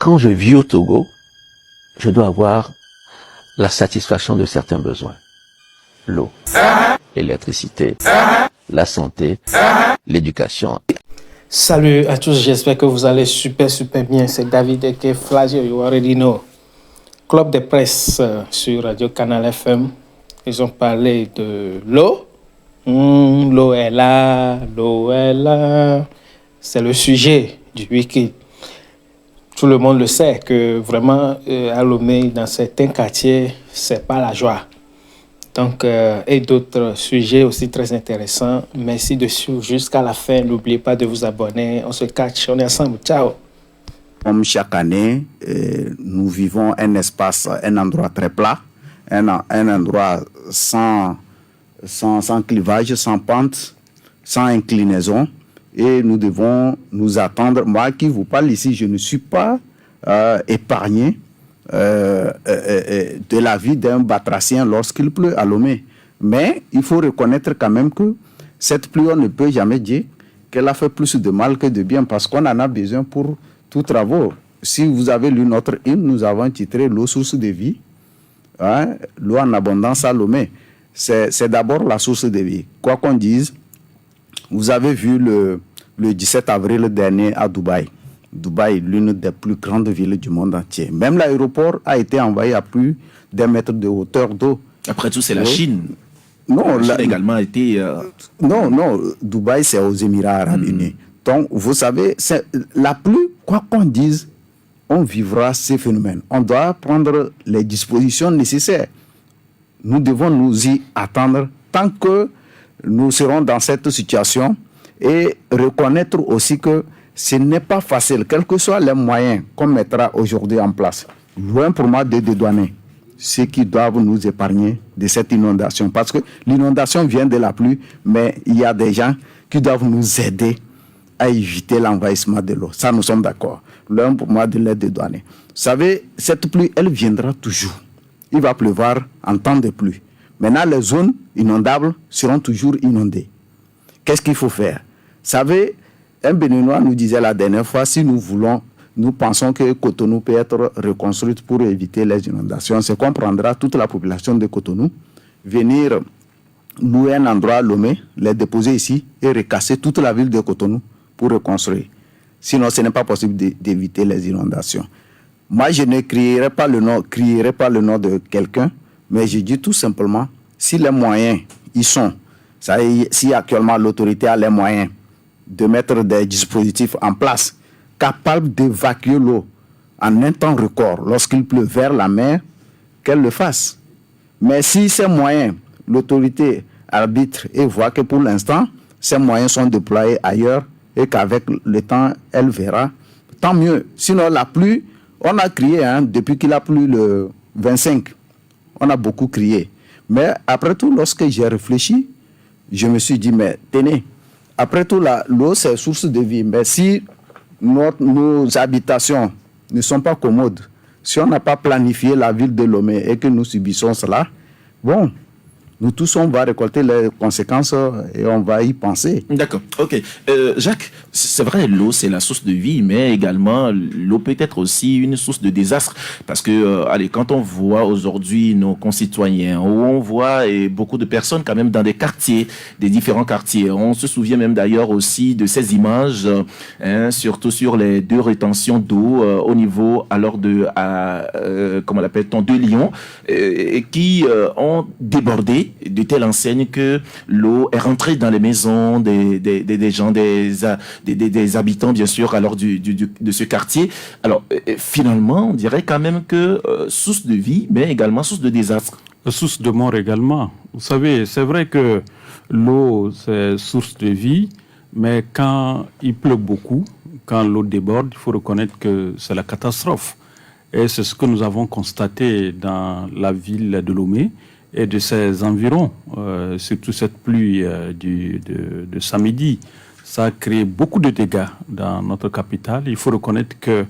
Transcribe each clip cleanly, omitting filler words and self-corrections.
Quand je vis au Togo, je dois avoir la satisfaction de certains besoins. L'eau, l'électricité, la santé, l'éducation. Salut à tous, j'espère que vous allez super bien. C'est David Eke Flavio, you already know. Club de presse sur Radio Canal FM. Ils ont parlé de l'eau. L'eau est là, l'eau est là. C'est le sujet du week-end. Tout le monde le sait que vraiment à Lomé, dans certains quartiers, c'est pas la joie. Donc, et d'autres sujets aussi très intéressants. Merci de suivre jusqu'à la fin. N'oubliez pas de vous abonner. On se catch, on est ensemble. Ciao. Comme chaque année, nous vivons un espace, un endroit très plat, un endroit sans clivage, sans pente, sans inclinaison. Et nous devons nous attendre. Moi qui vous parle ici, je ne suis pas épargné de la vie d'un batracien lorsqu'il pleut à Lomé. Mais il faut reconnaître quand même que cette pluie, on ne peut jamais dire qu'elle a fait plus de mal que de bien parce qu'on en a besoin pour tous travaux. Si vous avez lu notre hymne, nous avons titré « L'eau, source de vie ». L'eau en abondance à Lomé. C'est d'abord la source de vie. Quoi qu'on dise, vous avez vu le 17 avril dernier à Dubaï. Dubaï, l'une des plus grandes villes du monde entier. Même l'aéroport a été envahi à plus d'1 mètre de hauteur d'eau. Après tout, c'est la Chine. Non, la Chine a également été... Non, Dubaï, c'est aux Émirats Arabes Unis. Donc, vous savez, la pluie, quoi qu'on dise, on vivra ces phénomènes. On doit prendre les dispositions nécessaires. Nous devons nous y attendre tant que nous serons dans cette situation et reconnaître aussi que ce n'est pas facile, quels que soient les moyens qu'on mettra aujourd'hui en place. Loin pour moi de dédouaner ceux qui doivent nous épargner de cette inondation. Parce que l'inondation vient de la pluie, mais il y a des gens qui doivent nous aider à éviter l'envahissement de l'eau. Ça, nous sommes d'accord. Loin pour moi de les dédouaner. Vous savez, cette pluie, elle viendra toujours. Il va pleuvoir en temps de pluie. Maintenant, les zones inondables seront toujours inondées. Qu'est-ce qu'il faut faire? Vous savez, un Béninois nous disait la dernière fois, si nous pensons que Cotonou peut être reconstruite pour éviter les inondations, c'est qu'on prendra toute la population de Cotonou, venir louer un endroit à Lomé, les déposer ici et recasser toute la ville de Cotonou pour reconstruire. Sinon, ce n'est pas possible d'éviter les inondations. Moi, je ne crierai pas le nom de quelqu'un, mais je dis tout simplement, si les moyens y sont, si actuellement l'autorité a les moyens de mettre des dispositifs en place capables d'évacuer l'eau en un temps record lorsqu'il pleut vers la mer, qu'elle le fasse. Mais si ces moyens, l'autorité arbitre et voit que pour l'instant, ces moyens sont déployés ailleurs et qu'avec le temps, elle verra, tant mieux. Sinon, la pluie, on a crié depuis qu'il a plu le 25. On a beaucoup crié. Mais après tout, lorsque j'ai réfléchi, je me suis dit, mais tenez, après tout, l'eau, c'est source de vie. Mais si nos habitations ne sont pas commodes, si on n'a pas planifié la ville de Lomé et que nous subissons cela, bon, nous tous, on va récolter les conséquences et on va y penser. D'accord, ok. Jacques, c'est vrai, l'eau, c'est la source de vie, mais également, l'eau peut être aussi une source de désastre. Parce que, quand on voit aujourd'hui nos concitoyens, où on voit beaucoup de personnes quand même dans des quartiers, des différents quartiers. On se souvient même d'ailleurs aussi de ces images, surtout sur les 2 rétentions d'eau au niveau, alors comment on l'appelle-t-on, de Lyon, qui ont débordé de telle enseigne que l'eau est rentrée dans les maisons des gens, des habitants, bien sûr, alors de ce quartier. Alors, finalement, on dirait quand même que source de vie, mais également source de désastre. Source de mort également. Vous savez, c'est vrai que l'eau, c'est source de vie, mais quand il pleut beaucoup, quand l'eau déborde, il faut reconnaître que c'est la catastrophe. Et c'est ce que nous avons constaté dans la ville de Lomé et de ses environs, surtout cette pluie de samedi. Ça a créé beaucoup de dégâts dans notre capitale. Il faut reconnaître qu'il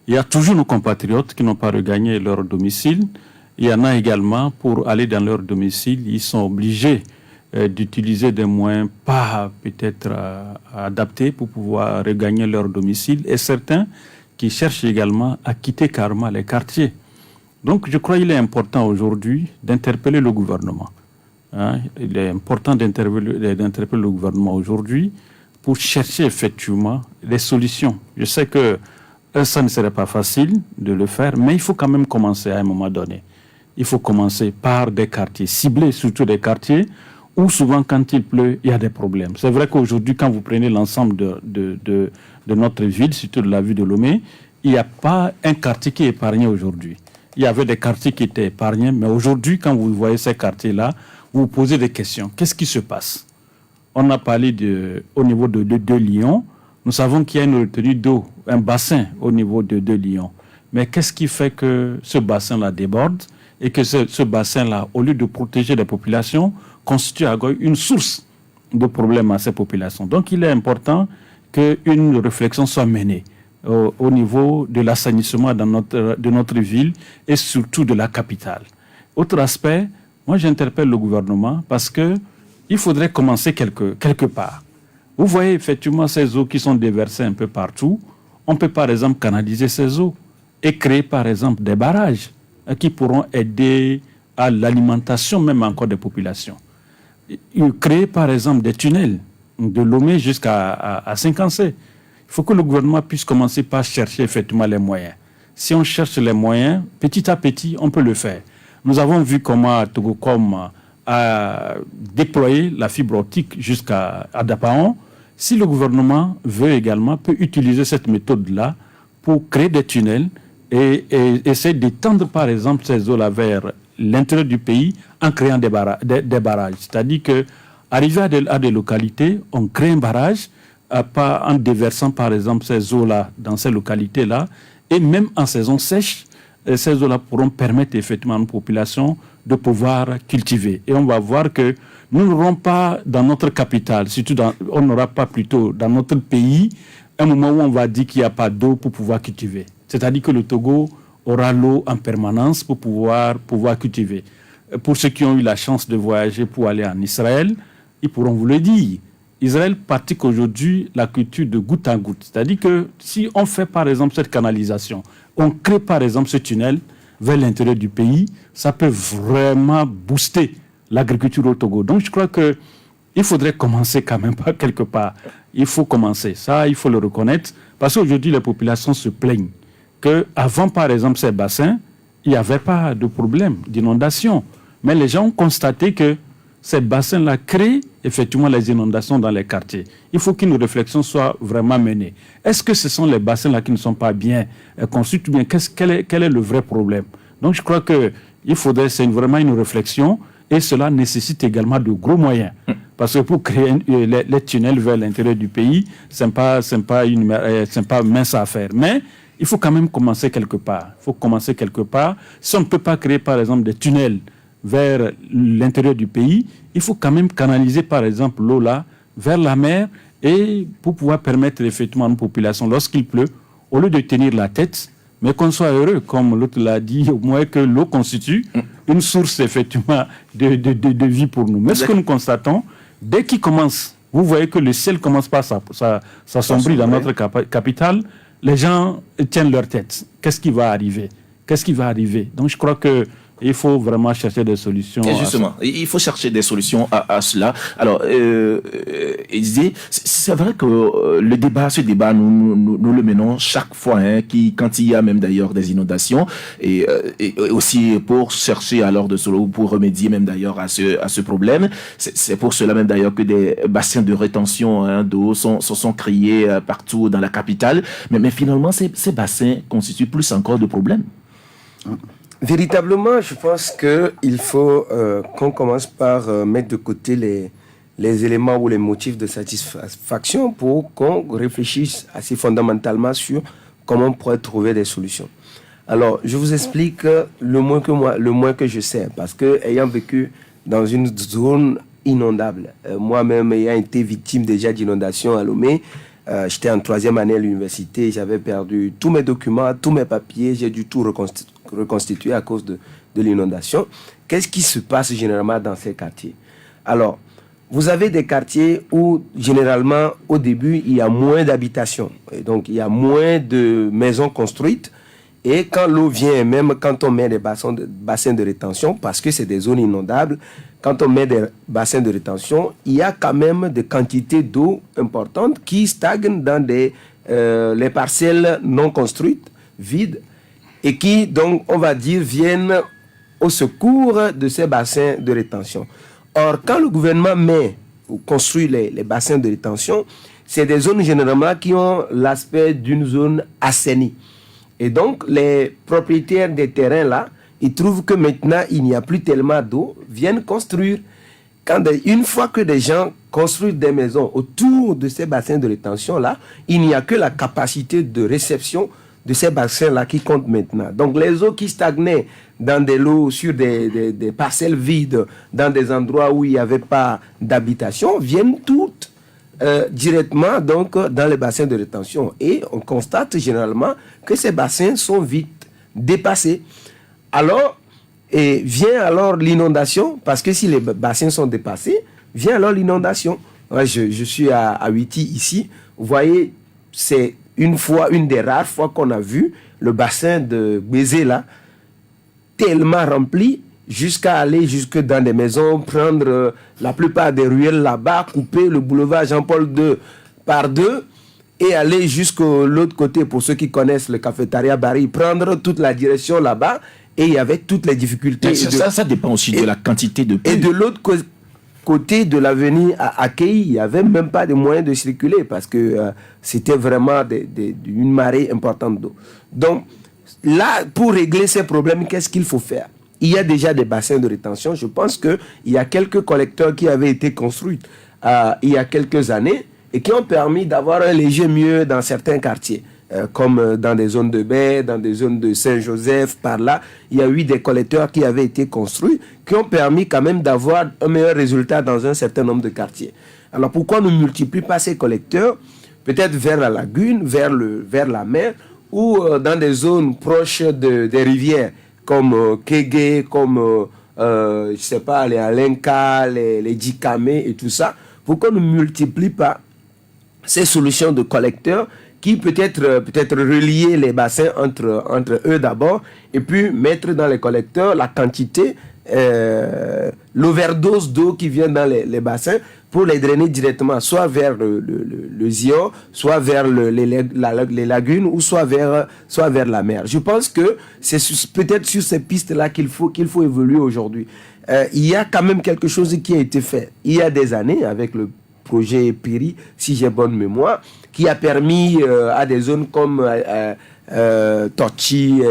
y a toujours nos compatriotes qui n'ont pas regagné leur domicile. Il y en a également, pour aller dans leur domicile, ils sont obligés d'utiliser des moyens pas peut-être adaptés pour pouvoir regagner leur domicile. Et certains qui cherchent également à quitter carrément les quartiers. Donc je crois qu'il est important aujourd'hui d'interpeller le gouvernement. Il est important d'interpeller le gouvernement aujourd'hui pour chercher effectivement des solutions. Je sais que ça ne serait pas facile de le faire, mais il faut quand même commencer à un moment donné. Il faut commencer par des quartiers ciblés, surtout des quartiers où souvent quand il pleut, il y a des problèmes. C'est vrai qu'aujourd'hui, quand vous prenez l'ensemble de notre ville, surtout de la ville de Lomé, il n'y a pas un quartier qui est épargné aujourd'hui. Il y avait des quartiers qui étaient épargnés, mais aujourd'hui, quand vous voyez ces quartiers-là, vous vous posez des questions. Qu'est-ce qui se passe? On a parlé au niveau de Lyon. Nous savons qu'il y a une retenue d'eau, un bassin au niveau de Lyon. Mais qu'est-ce qui fait que ce bassin-là déborde et que ce bassin-là, au lieu de protéger les populations, constitue une source de problèmes à ces populations? Donc il est important qu'une réflexion soit menée au niveau de l'assainissement de notre ville et surtout de la capitale. Autre aspect, moi j'interpelle le gouvernement parce qu'il faudrait commencer quelque part. Vous voyez effectivement ces eaux qui sont déversées un peu partout. On peut par exemple canaliser ces eaux et créer par exemple des barrages qui pourront aider à l'alimentation même encore des populations. Créer par exemple des tunnels de Lomé jusqu'à Saint-Cancé. Il faut que le gouvernement puisse commencer par chercher effectivement les moyens. Si on cherche les moyens, petit à petit, on peut le faire. Nous avons vu comment Togocom a déployé la fibre optique jusqu'à Dapaon. Si le gouvernement veut également, peut utiliser cette méthode-là pour créer des tunnels et essayer d'étendre par exemple ces eaux-là vers l'intérieur du pays en créant des barrages. C'est-à-dire qu'arrivé à des localités, on crée un barrage en déversant par exemple ces eaux-là dans ces localités-là et même en saison sèche, ces eaux-là pourront permettre effectivement à nos populations de pouvoir cultiver. Et on va voir que nous n'aurons pas dans notre capitale, on n'aura pas plutôt dans notre pays, un moment où on va dire qu'il n'y a pas d'eau pour pouvoir cultiver. C'est-à-dire que le Togo aura l'eau en permanence pour pouvoir cultiver. Pour ceux qui ont eu la chance de voyager pour aller en Israël, ils pourront vous le dire. Israël pratique aujourd'hui la culture de goutte à goutte. C'est-à-dire que si on fait par exemple cette canalisation, on crée par exemple ce tunnel vers l'intérieur du pays, ça peut vraiment booster l'agriculture au Togo. Donc je crois qu'il faudrait commencer quand même par quelque part. Il faut commencer. Ça, il faut le reconnaître. Parce qu'aujourd'hui, les populations se plaignent qu'avant par exemple ces bassins, il n'y avait pas de problème d'inondation. Mais les gens ont constaté que ces bassins-là créent effectivement les inondations dans les quartiers. Il faut qu'une réflexion soit vraiment menée. Est-ce que ce sont les bassins-là qui ne sont pas bien construits ou bien quel est le vrai problème? Donc je crois qu'il faudrait, c'est vraiment une réflexion et cela nécessite également de gros moyens. Parce que pour créer les tunnels vers l'intérieur du pays, ce n'est pas mince à faire. Mais il faut quand même commencer quelque part. Si on ne peut pas créer par exemple des tunnels vers l'intérieur du pays, il faut quand même canaliser par exemple l'eau là vers la mer et pour pouvoir permettre effectivement à une population lorsqu'il pleut, au lieu de tenir la tête, mais qu'on soit heureux, comme l'autre l'a dit, au moins que l'eau constitue une source effectivement de vie pour nous. Mais ce que nous constatons, dès qu'il commence, vous voyez que le ciel commence par s'assombrir dans notre capitale, les gens tiennent leur tête. Qu'est-ce qui va arriver? Donc je crois que il faut vraiment chercher des solutions. Et justement, il faut chercher des solutions à cela. Alors, c'est vrai que ce débat, nous le menons chaque fois, quand il y a même d'ailleurs des inondations, et aussi pour chercher alors pour remédier même d'ailleurs à ce problème. C'est pour cela même d'ailleurs que des bassins de rétention d'eau sont créés partout dans la capitale. Mais finalement, ces bassins constituent plus encore de problèmes. Véritablement, je pense qu'il faut qu'on commence par mettre de côté les éléments ou les motifs de satisfaction pour qu'on réfléchisse assez fondamentalement sur comment on pourrait trouver des solutions. Alors, je vous explique le moins que je sais, parce que ayant vécu dans une zone inondable, moi-même ayant été victime déjà d'inondations à Lomé, j'étais en 3e année à l'université, j'avais perdu tous mes documents, tous mes papiers, j'ai dû tout reconstituer à cause de l'inondation. Qu'est-ce qui se passe généralement dans ces quartiers? Alors, vous avez des quartiers où, généralement, au début, il y a moins d'habitations. Et donc, il y a moins de maisons construites. Et quand l'eau vient, même quand on met des bassins de rétention, parce que c'est des zones inondables, quand on met des bassins de rétention, il y a quand même des quantités d'eau importantes qui stagnent dans les parcelles non construites, vides, et qui, donc, on va dire, viennent au secours de ces bassins de rétention. Or, quand le gouvernement met ou construit les bassins de rétention, c'est des zones généralement qui ont l'aspect d'une zone assainie. Et donc, les propriétaires des terrains là, ils trouvent que maintenant, il n'y a plus tellement d'eau, viennent construire. Une fois que des gens construisent des maisons autour de ces bassins de rétention là, il n'y a que la capacité de réception de ces bassins-là qui comptent maintenant. Donc les eaux qui stagnaient dans des lots, sur des parcelles vides, dans des endroits où il n'y avait pas d'habitation, viennent toutes directement donc, dans les bassins de rétention. Et on constate généralement que ces bassins sont vite dépassés. Alors, vient alors l'inondation, parce que si les bassins sont dépassés, vient alors l'inondation. Ouais, je suis à Huiti ici, vous voyez, c'est une des rares fois qu'on a vu le bassin de Bézé là, tellement rempli, jusqu'à aller jusque dans des maisons, prendre la plupart des ruelles là-bas, couper le boulevard Jean-Paul II par deux, et aller jusqu'au l'autre côté, pour ceux qui connaissent le cafétéria Barry, prendre toute la direction là-bas, et il y avait toutes les difficultés. Ça dépend aussi de la quantité de pluie. Et de l'autre côté de l'avenue à Akei, il n'y avait même pas de moyens de circuler parce que c'était vraiment une marée importante d'eau. Donc là, pour régler ces problèmes, qu'est-ce qu'il faut faire? Il y a déjà des bassins de rétention. Je pense qu'il y a quelques collecteurs qui avaient été construits il y a quelques années et qui ont permis d'avoir un léger mieux dans certains quartiers. Comme dans des zones de baie, dans des zones de Saint-Joseph, par là, il y a eu des collecteurs qui avaient été construits, qui ont permis quand même d'avoir un meilleur résultat dans un certain nombre de quartiers. Alors pourquoi ne multiplier pas ces collecteurs, peut-être vers la lagune, vers la mer, ou dans des zones proches des rivières, comme Kégué, comme, je sais pas, les Alenka, les Djikamé et tout ça, pourquoi ne multiplie pas ces solutions de collecteurs qui peut-être relier les bassins entre eux d'abord, et puis mettre dans les collecteurs la quantité, l'overdose d'eau qui vient dans les bassins pour les drainer directement, soit vers le Zio, soit vers les lagunes, ou soit vers la mer. Je pense que c'est peut-être sur ces pistes-là qu'il faut évoluer aujourd'hui. Il y a quand même quelque chose qui a été fait il y a des années avec le projet Piri, si j'ai bonne mémoire, qui a permis à des zones comme Torchi,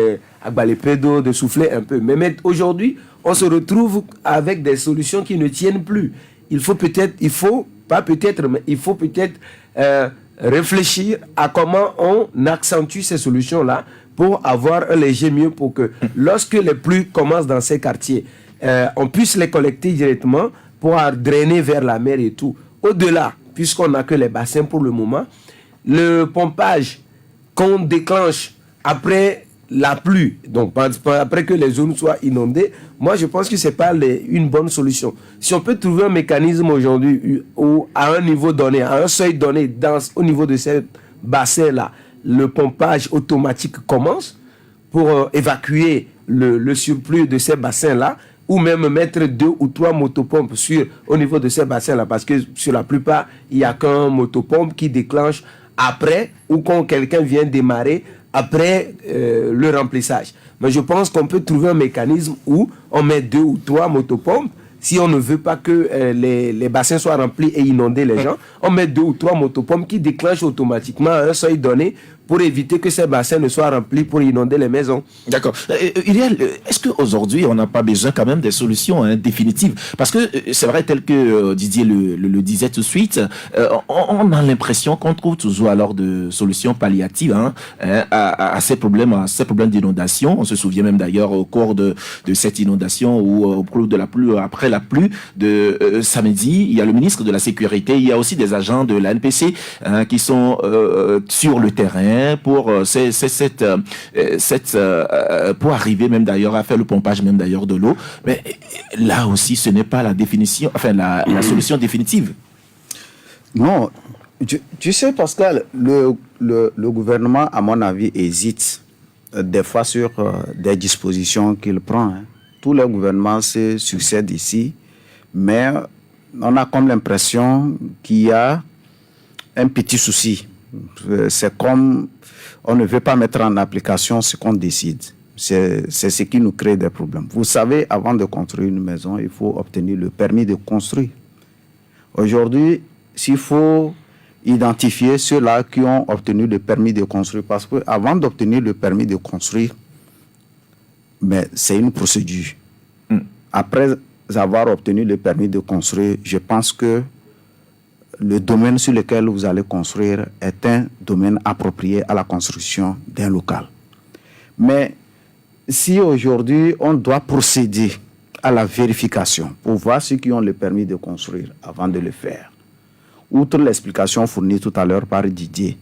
Agbalepedo de souffler un peu. Mais aujourd'hui, on se retrouve avec des solutions qui ne tiennent plus. Il faut peut-être réfléchir à comment on accentue ces solutions-là pour avoir un léger mieux, pour que lorsque les pluies commencent dans ces quartiers, on puisse les collecter directement pour drainer vers la mer et tout. Au-delà, puisqu'on n'a que les bassins pour le moment, le pompage qu'on déclenche après la pluie, donc après que les zones soient inondées, moi je pense que ce n'est pas une bonne solution. Si on peut trouver un mécanisme aujourd'hui où, à un niveau donné, à un seuil donné, au niveau de ces bassins-là, le pompage automatique commence pour évacuer le surplus de ces bassins-là, ou même mettre 2 ou 3 motopompes au niveau de ces bassins-là, parce que sur la plupart, il n'y a qu'un motopompe qui déclenche après, ou quand quelqu'un vient démarrer après le remplissage. Mais je pense qu'on peut trouver un mécanisme où on met 2 ou 3 motopompes. Si on ne veut pas que les bassins soient remplis et inonder les gens, on met 2 ou 3 motopompes qui déclenchent automatiquement à un seuil donné pour éviter que ces bassins ne soient remplis pour inonder les maisons. D'accord. Uriel, est-ce qu'aujourd'hui, on n'a pas besoin quand même des solutions définitives? Parce que c'est vrai, tel que Didier le disait tout de suite, on a l'impression qu'on trouve toujours alors de solutions palliatives à ces problèmes d'inondation. On se souvient même d'ailleurs au cours de cette inondation ou au cours de la pluie, après la pluie de samedi, il y a le ministre de la Sécurité, il y a aussi des agents de la NPC qui sont sur le terrain, moyens pour pour arriver même d'ailleurs à faire le pompage même d'ailleurs de l'eau. Mais là aussi, ce n'est pas la définition, enfin la solution définitive. Non, tu sais, Pascal, le gouvernement, à mon avis, hésite des fois sur des dispositions qu'il prend. Hein. Tous les gouvernements se succèdent ici, mais on a comme l'impression qu'il y a un petit souci. C'est comme on ne veut pas mettre en application ce qu'on décide. C'est ce qui nous crée des problèmes. Vous savez, avant de construire une maison, il faut obtenir le permis de construire. Aujourd'hui, s'il faut identifier ceux-là qui ont obtenu le permis de construire, parce qu'avant d'obtenir le permis de construire, mais c'est une procédure. Après avoir obtenu le permis de construire, je pense que le domaine sur lequel vous allez construire est un domaine approprié à la construction d'un local. Mais si aujourd'hui on doit procéder à la vérification pour voir ceux qui ont le permis de construire avant de le faire, outre l'explication fournie tout à l'heure par Didier,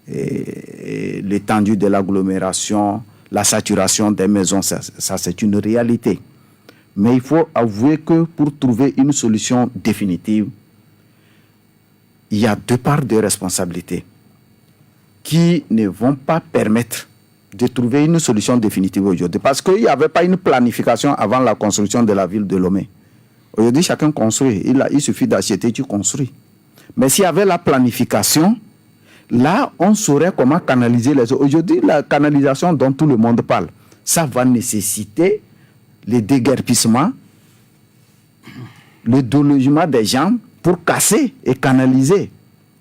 et l'étendue de l'agglomération, la saturation des maisons, ça c'est une réalité. Mais il faut avouer que pour trouver une solution définitive, il y a deux parts de responsabilité qui ne vont pas permettre de trouver une solution définitive aujourd'hui. Parce qu'il n'y avait pas une planification avant la construction de la ville de Lomé. Aujourd'hui, chacun construit. Il suffit d'acheter, tu construis. Mais s'il y avait la planification, là, on saurait comment canaliser les eaux. Aujourd'hui, la canalisation dont tout le monde parle, ça va nécessiter le déguerpissement, le délogement des gens pour casser et canaliser,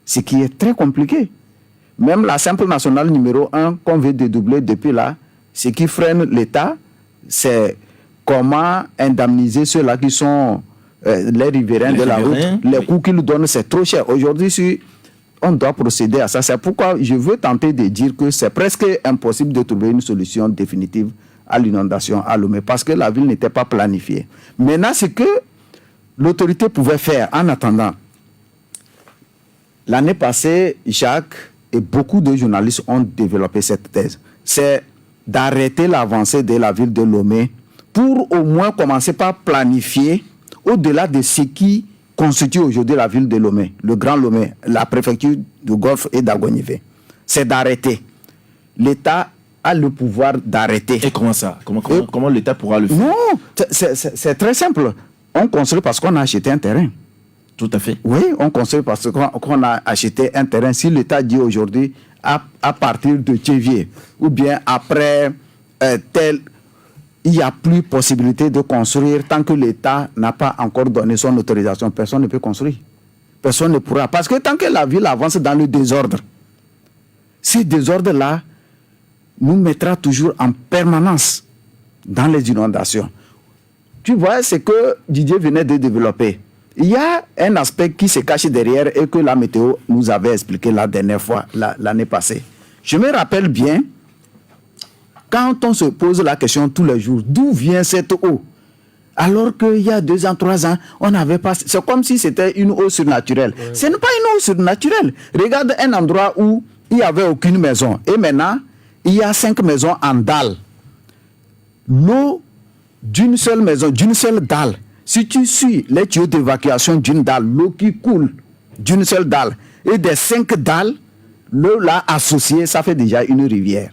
ce qui est très compliqué. Même la simple nationale numéro 1 qu'on veut dédoubler depuis là, ce qui freine l'État, c'est comment indemniser ceux-là qui sont les riverains de la route. Les coûts qu'ils donnent, c'est trop cher. Aujourd'hui, si on doit procéder à ça, c'est pourquoi je veux tenter de dire que c'est presque impossible de trouver une solution définitive à l'inondation à Lomé, parce que la ville n'était pas planifiée. Maintenant, ce que l'autorité pouvait faire en attendant, l'année passée, Jacques et beaucoup de journalistes ont développé cette thèse, c'est d'arrêter l'avancée de la ville de Lomé pour au moins commencer par planifier au-delà de ce qui constitue aujourd'hui la ville de Lomé, le Grand Lomé, la préfecture du Golfe et d'Agonivé. C'est d'arrêter. L'État a le pouvoir d'arrêter. Et comment ça? Comment l'État pourra le faire? Non, c'est très simple. On construit parce qu'on a acheté un terrain. Tout à fait. Oui, on construit parce qu'on a acheté un terrain. Si l'État dit aujourd'hui, à partir de Tchévier, ou bien après tel, il n'y a plus possibilité de construire tant que l'État n'a pas encore donné son autorisation. Personne ne peut construire. Personne ne pourra. Parce que tant que la ville avance dans le désordre, ce désordre-là nous mettra toujours en permanence dans les inondations. Tu vois, c'est que Didier venait de développer. Il y a un aspect qui se cache derrière et que la météo nous avait expliqué la dernière fois, l'année passée. Je me rappelle bien, quand on se pose la question tous les jours, d'où vient cette eau? Alors qu'il y a 2 ans, 3 ans, on n'avait pas... C'est comme si c'était une eau surnaturelle. Ouais. Ce n'est pas une eau surnaturelle. Regarde un endroit où il n'y avait aucune maison. Et maintenant, il y a 5 maisons en dalle. L'eau d'une seule maison, d'une seule dalle. Si tu suis les tuyaux d'évacuation d'une dalle, l'eau qui coule d'une seule dalle, et des 5 dalles, l'eau là associée, ça fait déjà une rivière.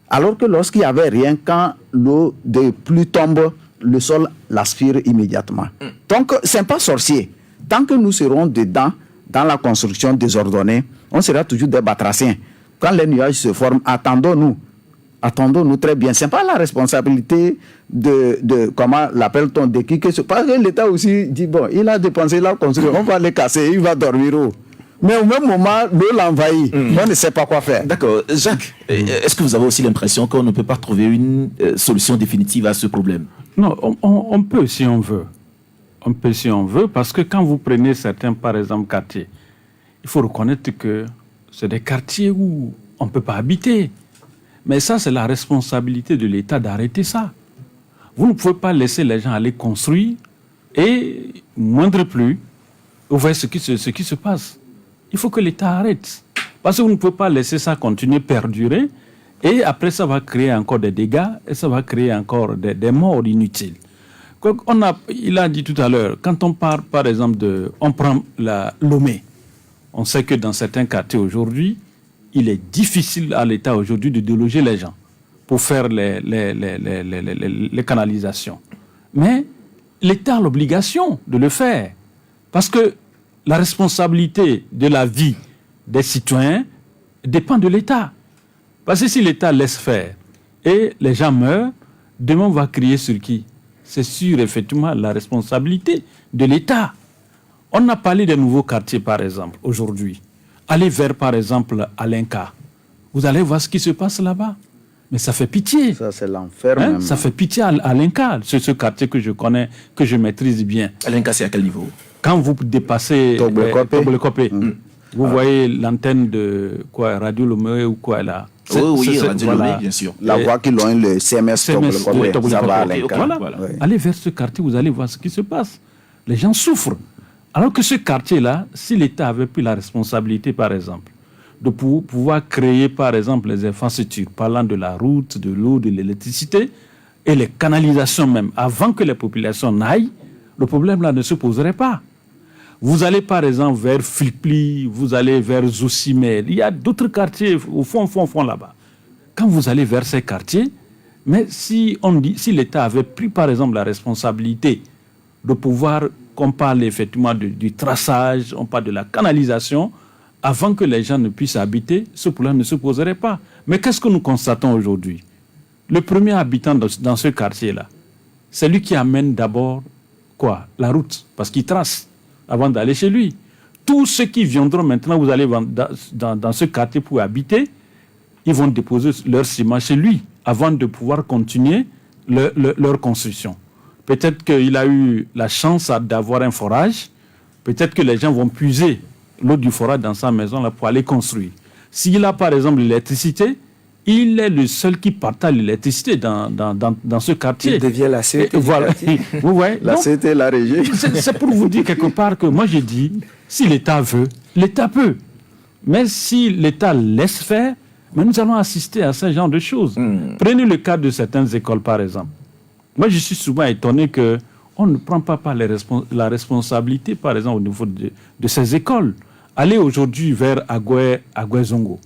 Alors que lorsqu'il n'y avait rien, quand l'eau de pluie tombe, le sol l'aspire immédiatement. Donc, ce n'est pas sorcier. Tant que nous serons dedans, dans la construction désordonnée, on sera toujours des batraciens. Quand les nuages se forment, attendons-nous très bien. Ce n'est pas la responsabilité de comment l'appelle-t-on, de qui que ce soit. Parce que l'État aussi dit, bon, il a dépensé, il a construit, on va les casser, il va dormir où? Mais au même moment, l'eau l'envahit. On ne sait pas quoi faire. D'accord. Jacques, est-ce que vous avez aussi l'impression qu'on ne peut pas trouver une solution définitive à ce problème? Non, on peut si on veut. On peut si on veut, parce que quand vous prenez certains, par exemple, quartiers, il faut reconnaître que c'est des quartiers où on ne peut pas habiter. Mais ça, c'est la responsabilité de l'État d'arrêter ça. Vous ne pouvez pas laisser les gens aller construire et, moindre plus, vous voyez ce qui se passe. Il faut que l'État arrête. Parce que vous ne pouvez pas laisser ça continuer, perdurer, et après ça va créer encore des dégâts, et ça va créer encore des morts inutiles. Il a dit tout à l'heure, quand on part par exemple on prend Lomé, on sait que dans certains quartiers aujourd'hui, il est difficile à l'État aujourd'hui de déloger les gens pour faire les canalisations. Mais l'État a l'obligation de le faire. Parce que la responsabilité de la vie des citoyens dépend de l'État. Parce que si l'État laisse faire et les gens meurent, demain on va crier sur qui? C'est sur effectivement la responsabilité de l'État. On a parlé des nouveaux quartiers par exemple aujourd'hui. Allez vers par exemple Alenka. Vous allez voir ce qui se passe là-bas. Mais ça fait pitié. Ça, c'est l'enfer même. Ça fait pitié à Alenka, ce quartier que je connais, que je maîtrise bien. Alenka, c'est à quel niveau? Quand vous dépassez Toblekopé, vous voyez l'antenne de quoi, Radio Lomé ou quoi là. Oui, Radio Lomé, bien sûr. La voie qui loin le CMS Toblekopé, ça va à Alenka. Voilà. Allez vers ce quartier, vous allez voir ce qui se passe. Les gens souffrent. Alors que ce quartier-là, si l'État avait pris la responsabilité, par exemple, de pouvoir créer, par exemple, les infrastructures, parlant de la route, de l'eau, de l'électricité, et les canalisations même, avant que les populations n'aillent, le problème là ne se poserait pas. Vous allez, par exemple, vers Filpli, vous allez vers Zosimel, il y a d'autres quartiers au fond là-bas. Quand vous allez vers ces quartiers, mais si l'État avait pris, par exemple, la responsabilité de pouvoir, qu'on parle effectivement du traçage, on parle de la canalisation, avant que les gens ne puissent habiter, ce problème ne se poserait pas. Mais qu'est-ce que nous constatons aujourd'hui? Le premier habitant dans ce quartier-là, c'est lui qui amène d'abord quoi? La route, parce qu'il trace avant d'aller chez lui. Tous ceux qui viendront maintenant, vous allez dans ce quartier pour habiter, ils vont déposer leur ciment chez lui avant de pouvoir continuer leur construction. Peut-être qu'il a eu la chance d'avoir un forage, peut-être que les gens vont puiser l'eau du forage dans sa maison là, pour aller construire. S'il a par exemple l'électricité, il est le seul qui partage l'électricité dans ce quartier. Il devient la CET. Voilà. Ouais. La CET, la régie. C'est pour vous dire quelque part que moi j'ai dit, si l'État veut, l'État peut. Mais si l'État laisse faire, mais nous allons assister à ce genre de choses. Prenez le cas de certaines écoles par exemple. Moi je suis souvent étonné qu'on ne prend pas la responsabilité par exemple au niveau de ces écoles. Allez aujourd'hui vers Agoué-Zongo.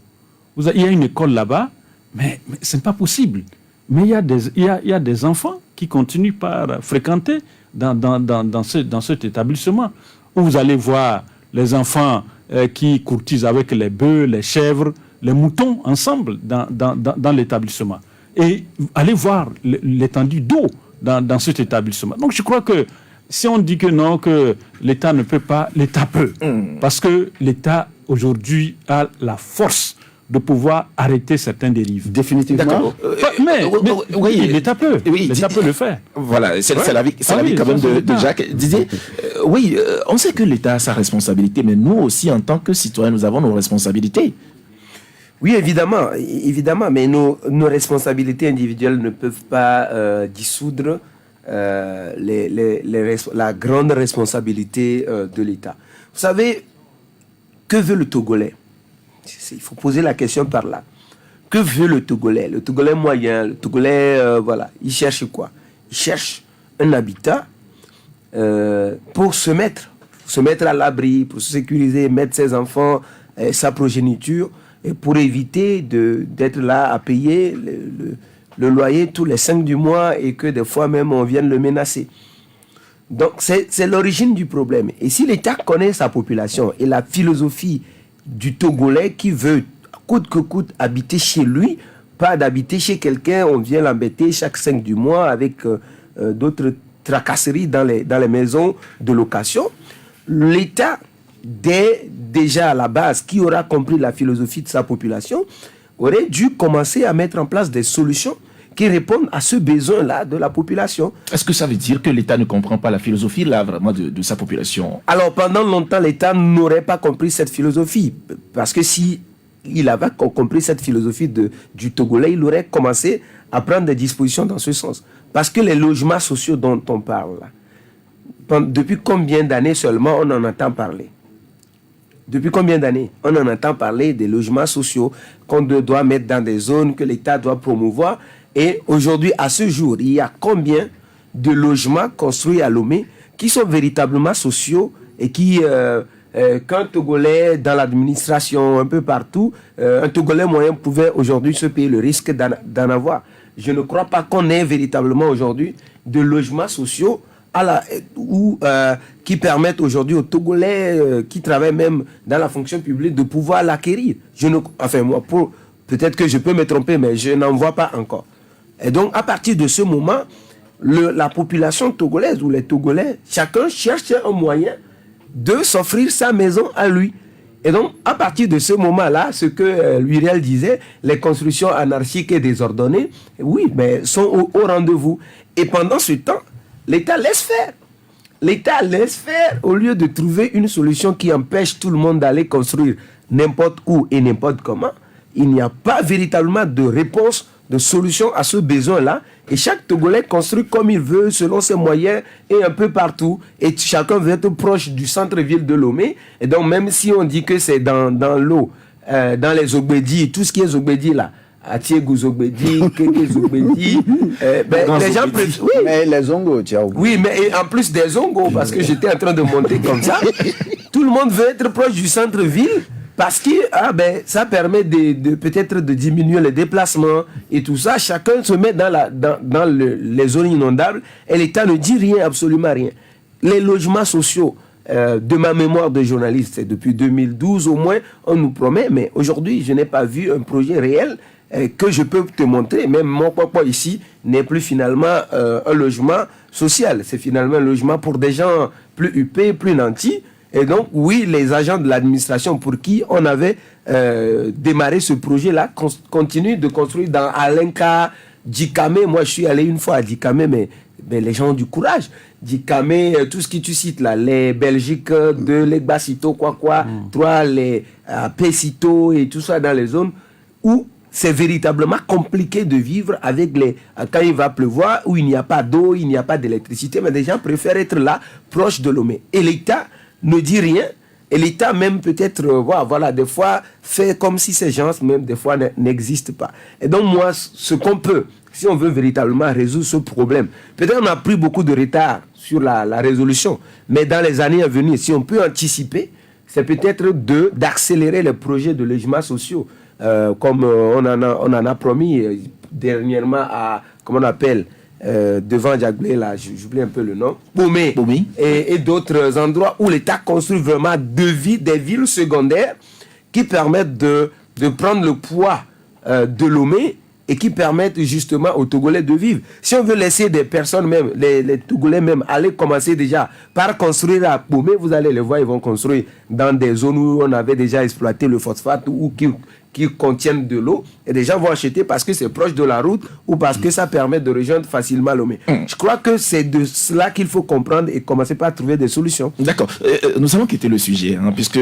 Il y a une école là-bas, mais ce n'est pas possible. Mais il y a des enfants qui continuent par fréquenter dans cet établissement. Où vous allez voir les enfants qui courtisent avec les bœufs, les chèvres, les moutons ensemble dans l'établissement. Et allez voir l'étendue d'eau dans cet établissement. Donc je crois que si on dit que non, que l'État ne peut pas, l'État peut. Parce que l'État, aujourd'hui, a la force de pouvoir arrêter certaines dérives. Définitivement. D'accord. Oui, l'État peut. Oui, L'État peut le faire. Voilà, c'est l'avis quand même de Jacques. Didier, on sait que l'État a sa responsabilité, mais nous aussi, en tant que citoyens, nous avons nos responsabilités. Oui, évidemment, mais nos responsabilités individuelles ne peuvent pas dissoudre la grande responsabilité de l'État. Vous savez, que veut le Togolais? Il faut poser la question par là. Que veut le Togolais? Le Togolais moyen, le Togolais, il cherche quoi? Il cherche un habitat pour se mettre à l'abri, pour se sécuriser, mettre ses enfants, sa progéniture, et pour éviter d'être là à payer le loyer tous les 5 du mois et que des fois même on vienne le menacer. Donc c'est l'origine du problème. Et si l'État connaît sa population et la philosophie du Togolais qui veut coûte que coûte habiter chez lui, pas d'habiter chez quelqu'un, on vient l'embêter chaque 5 du mois avec d'autres tracasseries dans les maisons de location, l'État, déjà à la base, qui aura compris la philosophie de sa population, aurait dû commencer à mettre en place des solutions qui répondent à ce besoin-là de la population. Est-ce que ça veut dire que l'État ne comprend pas la philosophie là vraiment de sa population? Alors pendant longtemps, l'État n'aurait pas compris cette philosophie. Parce que si il avait compris cette philosophie du Togolais, il aurait commencé à prendre des dispositions dans ce sens. Parce que les logements sociaux dont on parle, là, depuis combien d'années seulement on en entend parler? Depuis combien d'années on en entend parler des logements sociaux qu'on doit mettre dans des zones que l'État doit promouvoir. Et aujourd'hui, à ce jour, il y a combien de logements construits à Lomé qui sont véritablement sociaux et qui, qu'un Togolais dans l'administration, un peu partout, un Togolais moyen pouvait aujourd'hui se payer le risque d'en avoir. Je ne crois pas qu'on ait véritablement aujourd'hui de logements sociaux qui permettent aujourd'hui aux Togolais qui travaillent même dans la fonction publique de pouvoir l'acquérir. Peut-être que je peux me tromper, mais je n'en vois pas encore. Et donc, à partir de ce moment, la population togolaise ou les Togolais, chacun cherche un moyen de s'offrir sa maison à lui. Et donc, à partir de ce moment-là, ce que Uriel disait, les constructions anarchiques et désordonnées, oui, mais sont au rendez-vous. Et pendant ce temps, l'État laisse faire. L'État laisse faire au lieu de trouver une solution qui empêche tout le monde d'aller construire n'importe où et n'importe comment. Il n'y a pas véritablement de réponse, de solution à ce besoin-là. Et chaque Togolais construit comme il veut, selon ses moyens, et un peu partout. Et chacun veut être proche du centre-ville de Lomé. Et donc, même si on dit que c'est dans l'eau, dans les Zogbedi, tout ce qui est Zogbedi là, Atiegou Zogbedi, Keke Zogbedi, les gens préfèrent. Oui, mais les Zongo, tu as oublié. Oui, mais en plus des Zongo, parce que j'étais en train de monter comme ça, tout le monde veut être proche du centre-ville. Parce que ça permet peut-être de diminuer les déplacements et tout ça. Chacun se met dans les zones inondables et l'État ne dit rien, absolument rien. Les logements sociaux, de ma mémoire de journaliste, c'est depuis 2012 au moins, on nous promet, mais aujourd'hui, je n'ai pas vu un projet réel que je peux te montrer. Même mon papa ici n'est plus finalement un logement social. C'est finalement un logement pour des gens plus huppés, plus nantis. Et donc, oui, les agents de l'administration pour qui on avait démarré ce projet-là continuent de construire dans Alenka, Djikame. Moi, je suis allé une fois à Djikame, mais les gens ont du courage. Djikame, tout ce que tu cites là, les Belgiques de l'Egbasito, les Pesito et tout ça dans les zones où c'est véritablement compliqué de vivre avec quand il va pleuvoir, où il n'y a pas d'eau, il n'y a pas d'électricité, mais les gens préfèrent être là, proche de Lomé. Et l'État ne dit rien, et l'État même peut-être, des fois, fait comme si ces gens, même des fois, n'existent pas. Et donc moi, ce qu'on peut, si on veut véritablement résoudre ce problème, peut-être on a pris beaucoup de retard sur la résolution, mais dans les années à venir, si on peut anticiper, c'est peut-être d'accélérer les projets de logements sociaux, comme on en a promis dernièrement à, comment on appelle, devant Djaglé, là, j'oublie un peu le nom, Bomé. Et d'autres endroits où l'État construit vraiment des villes secondaires qui permettent de prendre le poids de Lomé et qui permettent justement aux Togolais de vivre. Si on veut laisser des personnes même, les Togolais même, aller commencer déjà par construire à Bomé, vous allez les voir, ils vont construire dans des zones où on avait déjà exploité le phosphate ou qui contiennent de l'eau, et les gens vont acheter parce que c'est proche de la route ou parce que ça permet de rejoindre facilement Lomé. Je crois que c'est de cela qu'il faut comprendre et commencer par trouver des solutions. D'accord. Nous allons quitter le sujet, puisque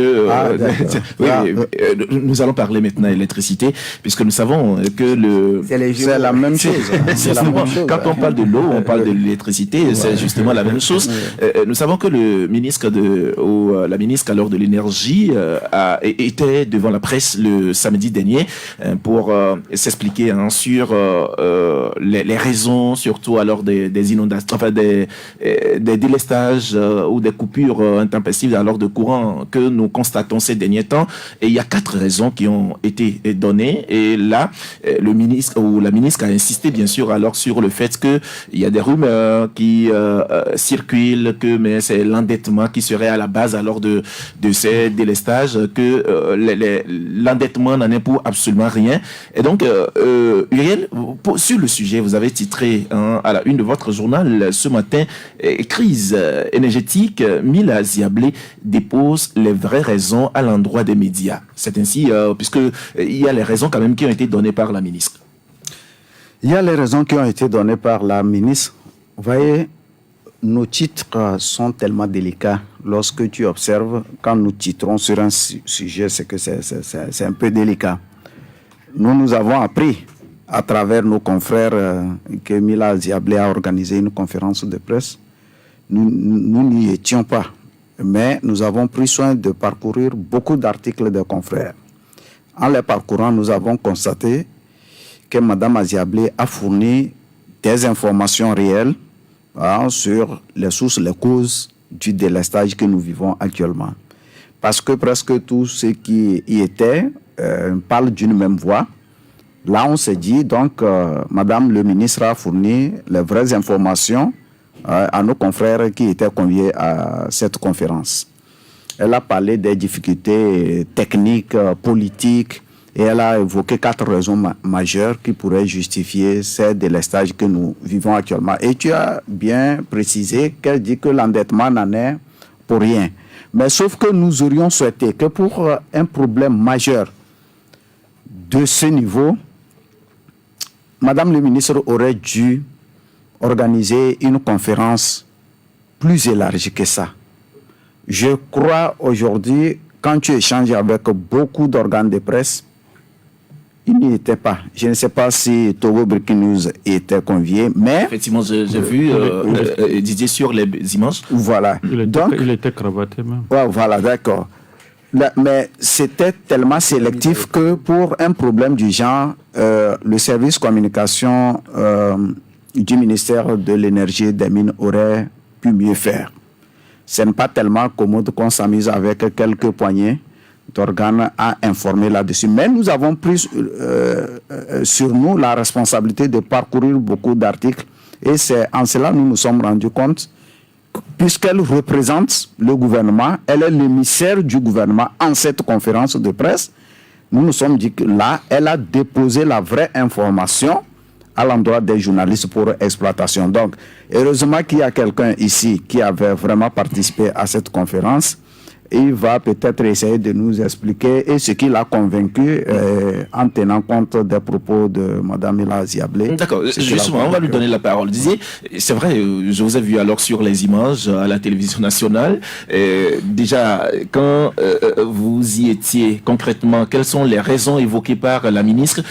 nous allons parler maintenant d'électricité, puisque nous savons que c'est la même chose. Quand on parle de l'eau, on parle de l'électricité, c'est justement la même chose. Nous savons que le ministre la ministre alors de l'énergie était devant la presse le samedi dernier pour s'expliquer sur les raisons, surtout alors des inondations, enfin des délestages ou des coupures intempestives alors de courant que nous constatons ces derniers temps. Et il y a 4 raisons qui ont été données. Et là, le ministre ou la ministre a insisté bien sûr alors sur le fait que il y a des rumeurs qui circulent mais c'est l'endettement qui serait à la base alors de ces délestages, que l'endettement n'en est pour absolument rien. Et donc, Uriel, sur le sujet, vous avez titré à la une de votre journal ce matin, crise énergétique, Mila Ziablé dépose les vraies raisons à l'endroit des médias. C'est ainsi, puisque il y a les raisons quand même qui ont été données par la ministre. Il y a les raisons qui ont été données par la ministre. Vous voyez, nos titres sont tellement délicats. Lorsque tu observes, quand nous titrons sur un sujet, c'est que c'est un peu délicat. Nous avons appris à travers nos confrères que Mila Ziablé a organisé une conférence de presse. Nous n'y étions pas. mais nous avons pris soin de parcourir beaucoup d'articles des confrères. En les parcourant, nous avons constaté que Mme Aziablé a fourni des informations réelles sur les sources, les causes du délestage que nous vivons actuellement. Parce que presque tous ceux qui y étaient parlent d'une même voix. Là, on s'est dit, donc, Madame le ministre a fourni les vraies informations à nos confrères qui étaient conviés à cette conférence. Elle a parlé des difficultés techniques, politiques, et elle a évoqué 4 raisons majeures qui pourraient justifier ces délestages que nous vivons actuellement. Et tu as bien précisé qu'elle dit que l'endettement n'en est pour rien. Mais sauf que nous aurions souhaité que pour un problème majeur de ce niveau, Madame le ministre aurait dû organiser une conférence plus élargie que ça. Je crois aujourd'hui, quand tu échanges avec beaucoup d'organes de presse, il n'y était pas. Je ne sais pas si Togo Breaking News était convié, mais... Effectivement, j'ai vu Didier sur les images. Voilà. Il était cravaté même. Ouais, voilà, d'accord. Mais c'était tellement sélectif que pour un problème du genre, le service communication du ministère de l'Énergie et des Mines aurait pu mieux faire. Ce n'est pas tellement commode qu'on s'amuse avec quelques poignées d'organes à informer là-dessus. Mais nous avons pris sur nous la responsabilité de parcourir beaucoup d'articles. Et c'est en cela que nous nous sommes rendus compte, puisqu'elle représente le gouvernement, elle est l'émissaire du gouvernement en cette conférence de presse. Nous nous sommes dit que là, elle a déposé la vraie information à l'endroit des journalistes pour exploitation. Donc, heureusement qu'il y a quelqu'un ici qui avait vraiment participé à cette conférence. Il va peut-être essayer de nous expliquer et ce qui l'a convaincu en tenant compte des propos de Mme Mila Aziablé. D'accord, justement, on va lui donner la parole. Disiez, c'est vrai, je vous ai vu alors sur les images à la télévision nationale. Déjà, quand vous y étiez concrètement, quelles sont les raisons évoquées par la ministre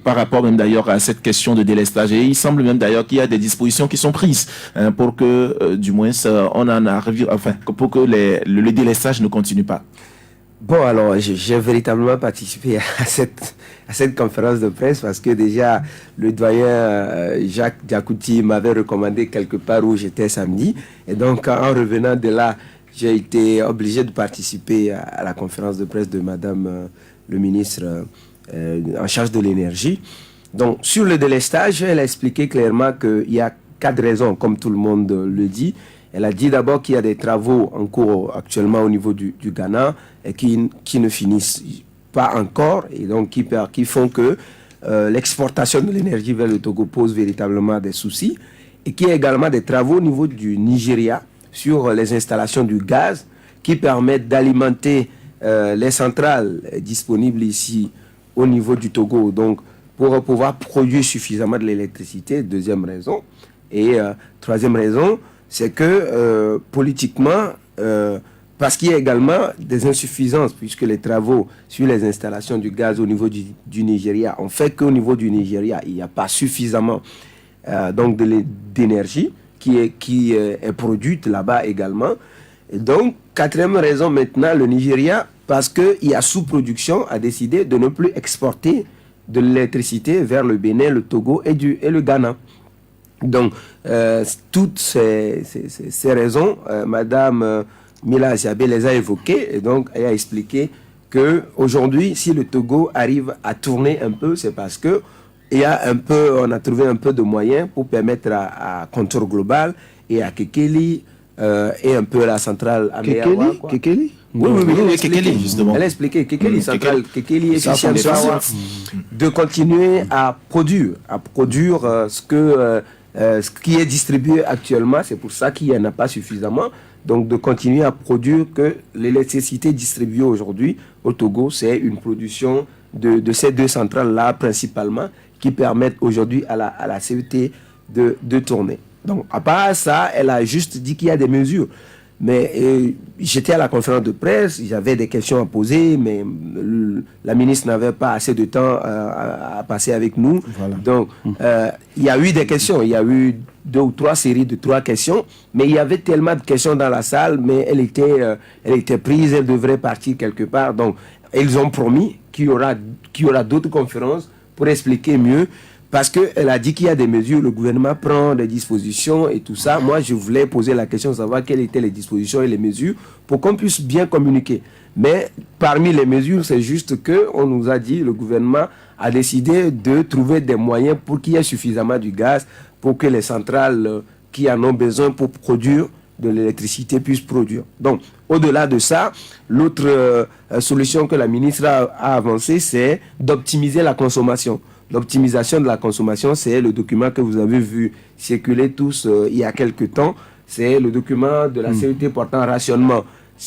par rapport même d'ailleurs à cette question de délestage? Et il semble même d'ailleurs qu'il y a des dispositions qui sont prises pour que, du moins, on en arrive, enfin, pour que le délestage ne continue pas. Bon, alors, j'ai véritablement participé à cette conférence de presse parce que déjà, le doyen Jacques Diakouti m'avait recommandé quelque part où j'étais samedi. Et donc, en revenant de là, j'ai été obligé de participer à la conférence de presse de Madame le ministre en charge de l'énergie. Donc, sur le délestage, elle a expliqué clairement qu'il y a 4 raisons, comme tout le monde le dit. Elle a dit d'abord qu'il y a des travaux en cours actuellement au niveau du Ghana et qui ne finissent pas encore et donc qui font que l'exportation de l'énergie vers le Togo pose véritablement des soucis et qu'il y a également des travaux au niveau du Nigeria sur les installations du gaz qui permettent d'alimenter les centrales disponibles ici au niveau du Togo, donc pour pouvoir produire suffisamment de l'électricité, deuxième raison. Et troisième raison, c'est que politiquement, parce qu'il y a également des insuffisances, puisque les travaux sur les installations du gaz au niveau du Nigeria ont fait qu'au niveau du Nigeria, il n'y a pas suffisamment d'énergie qui est produite là-bas également. Et donc, quatrième raison maintenant, le Nigeria, parce qu'il y a sous-production, a décidé de ne plus exporter de l'électricité vers le Bénin, le Togo et le Ghana. Donc, toutes ces raisons, Madame Mila Aziablé les a évoquées et donc elle a expliqué qu'aujourd'hui, si le Togo arrive à tourner un peu, c'est parce que on a trouvé un peu de moyens pour permettre à Contour Global et à Kekeli et un peu la centrale à Kekeli Oui, Kekeli, justement. Elle a expliqué Kekeli, centrale Kekeli Efficient Power, de continuer à produire ce qui est distribué actuellement. C'est pour ça qu'il n'y en a pas suffisamment. Donc de continuer à produire, que l'électricité distribuée aujourd'hui au Togo, c'est une production de ces 2 centrales-là principalement qui permettent aujourd'hui à la CET de tourner. Donc à part ça, elle a juste dit qu'il y a des mesures Mais j'étais à la conférence de presse, j'avais des questions à poser, mais la ministre n'avait pas assez de temps à passer avec nous. Voilà. Donc, il y a eu des questions, il y a eu 2 ou 3 séries de 3 questions, mais il y avait tellement de questions dans la salle, mais elle était prise, elle devrait partir quelque part. Donc, ils ont promis qu'il y aura d'autres conférences pour expliquer mieux. Parce qu'elle a dit qu'il y a des mesures, le gouvernement prend des dispositions et tout ça. Moi, je voulais poser la question de savoir quelles étaient les dispositions et les mesures pour qu'on puisse bien communiquer. Mais parmi les mesures, c'est juste qu'on nous a dit, le gouvernement a décidé de trouver des moyens pour qu'il y ait suffisamment du gaz, pour que les centrales qui en ont besoin pour produire de l'électricité puissent produire. Donc, au-delà de ça, l'autre solution que la ministre a avancée, c'est d'optimiser la consommation. L'optimisation de la consommation, c'est le document que vous avez vu circuler tous il y a quelques temps. C'est le document de la CET portant rationnement.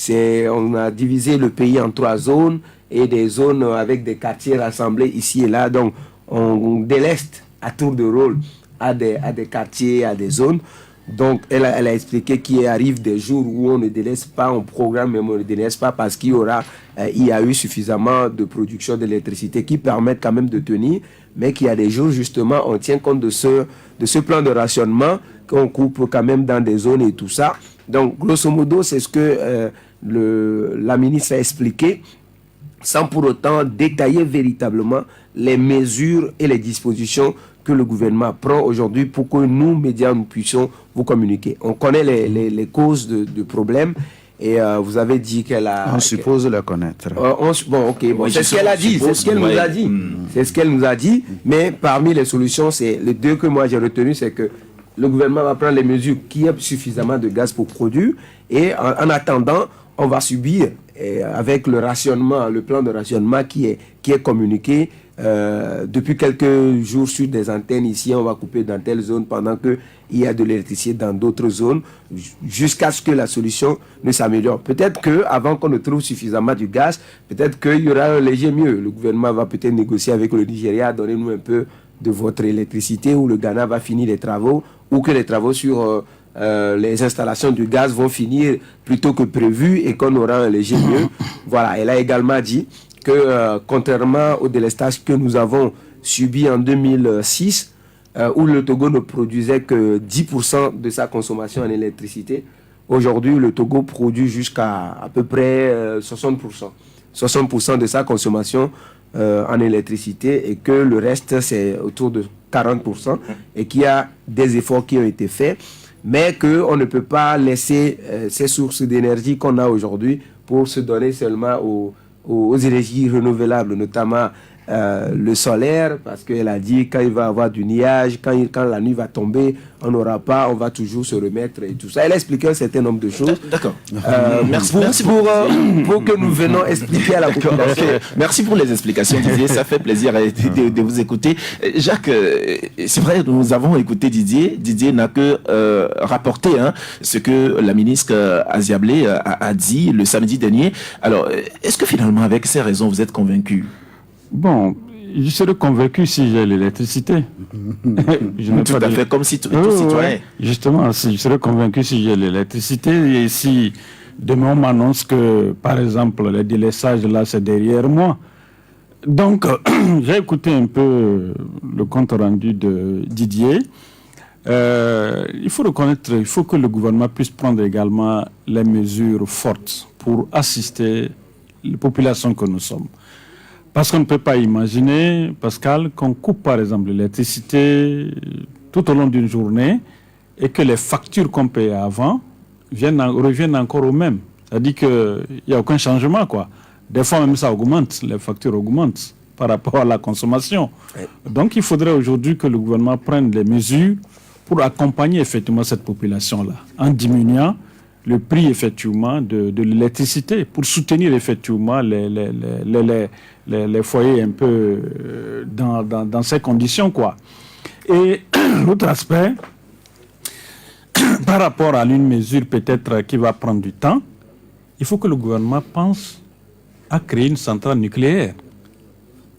On a divisé le pays en 3 zones et des zones avec des quartiers rassemblés ici et là. Donc, on déleste à tour de rôle à des quartiers, à des zones. Donc, elle a expliqué qu'il arrive des jours où on ne délaisse pas, on programme, mais on ne délaisse pas parce qu'il y a eu suffisamment de production d'électricité qui permettent quand même de tenir, mais qu'il y a des jours, justement, on tient compte de ce plan de rationnement qu'on coupe quand même dans des zones et tout ça. Donc, grosso modo, c'est ce que la ministre a expliqué, sans pour autant détailler véritablement les mesures et les dispositions que le gouvernement prend aujourd'hui pour que nous, médias, nous puissions vous communiquer. On connaît les causes de problèmes et vous avez dit qu'elle a... On suppose le connaître. C'est ce qu'elle a dit, c'est ce qu'elle nous a dit. C'est ce qu'elle nous a dit, mais parmi les solutions, c'est les 2 que moi j'ai retenues, c'est que le gouvernement va prendre les mesures qu'il y ait suffisamment de gaz pour produire et en attendant, on va subir avec le rationnement, le plan de rationnement qui est communiqué depuis quelques jours sur des antennes. Ici, on va couper dans telle zone pendant qu'il y a de l'électricité dans d'autres zones jusqu'à ce que la solution ne s'améliore. Peut-être qu'avant qu'on ne trouve suffisamment du gaz, peut-être qu'il y aura un léger mieux. Le gouvernement va peut-être négocier avec le Nigeria, donnez-nous un peu de votre électricité, ou le Ghana va finir les travaux, ou que les travaux sur les installations du gaz vont finir plus tôt que prévu et qu'on aura un léger mieux. Voilà, elle a également dit que contrairement au délestage que nous avons subi en 2006, où le Togo ne produisait que 10% de sa consommation en électricité, aujourd'hui le Togo produit jusqu'à à peu près 60%. 60% de sa consommation en électricité et que le reste c'est autour de 40% et qu'il y a des efforts qui ont été faits, mais qu'on ne peut pas laisser ces sources d'énergie qu'on a aujourd'hui pour se donner seulement aux énergies renouvelables, notamment le solaire, parce qu'elle a dit quand il va y avoir du nuage, quand la nuit va tomber, on n'aura pas, on va toujours se remettre et tout ça. Elle a expliqué un certain nombre de choses. D'accord. Merci pour que nous venons expliquer à la population. Merci pour les explications, Didier. Ça fait plaisir de vous écouter. Jacques, c'est vrai, nous avons écouté Didier. Didier n'a que rapporté ce que la ministre Aziablé a dit le samedi dernier. Alors, est-ce que finalement, avec ces raisons, vous êtes convaincu? Bon, je serais convaincu si j'ai l'électricité. Tout à fait, comme tout citoyen. Justement, je serais convaincu si j'ai l'électricité et si demain on m'annonce que, par exemple, le délestage là, c'est derrière moi. Donc, j'ai écouté un peu le compte rendu de Didier. Il faut reconnaître, il faut que le gouvernement puisse prendre également les mesures fortes pour assister les populations que nous sommes. Parce qu'on ne peut pas imaginer, Pascal, qu'on coupe par exemple l'électricité tout au long d'une journée et que les factures qu'on payait avant reviennent encore au même. C'est-à-dire qu'il n'y a aucun changement, quoi. Des fois même ça augmente, les factures augmentent par rapport à la consommation. Donc il faudrait aujourd'hui que le gouvernement prenne des mesures pour accompagner effectivement cette population-là, en diminuant le prix effectivement de l'électricité, pour soutenir effectivement les foyers un peu dans ces conditions, quoi. Et l'autre aspect, par rapport à une mesure peut-être qui va prendre du temps, il faut que le gouvernement pense à créer une centrale nucléaire.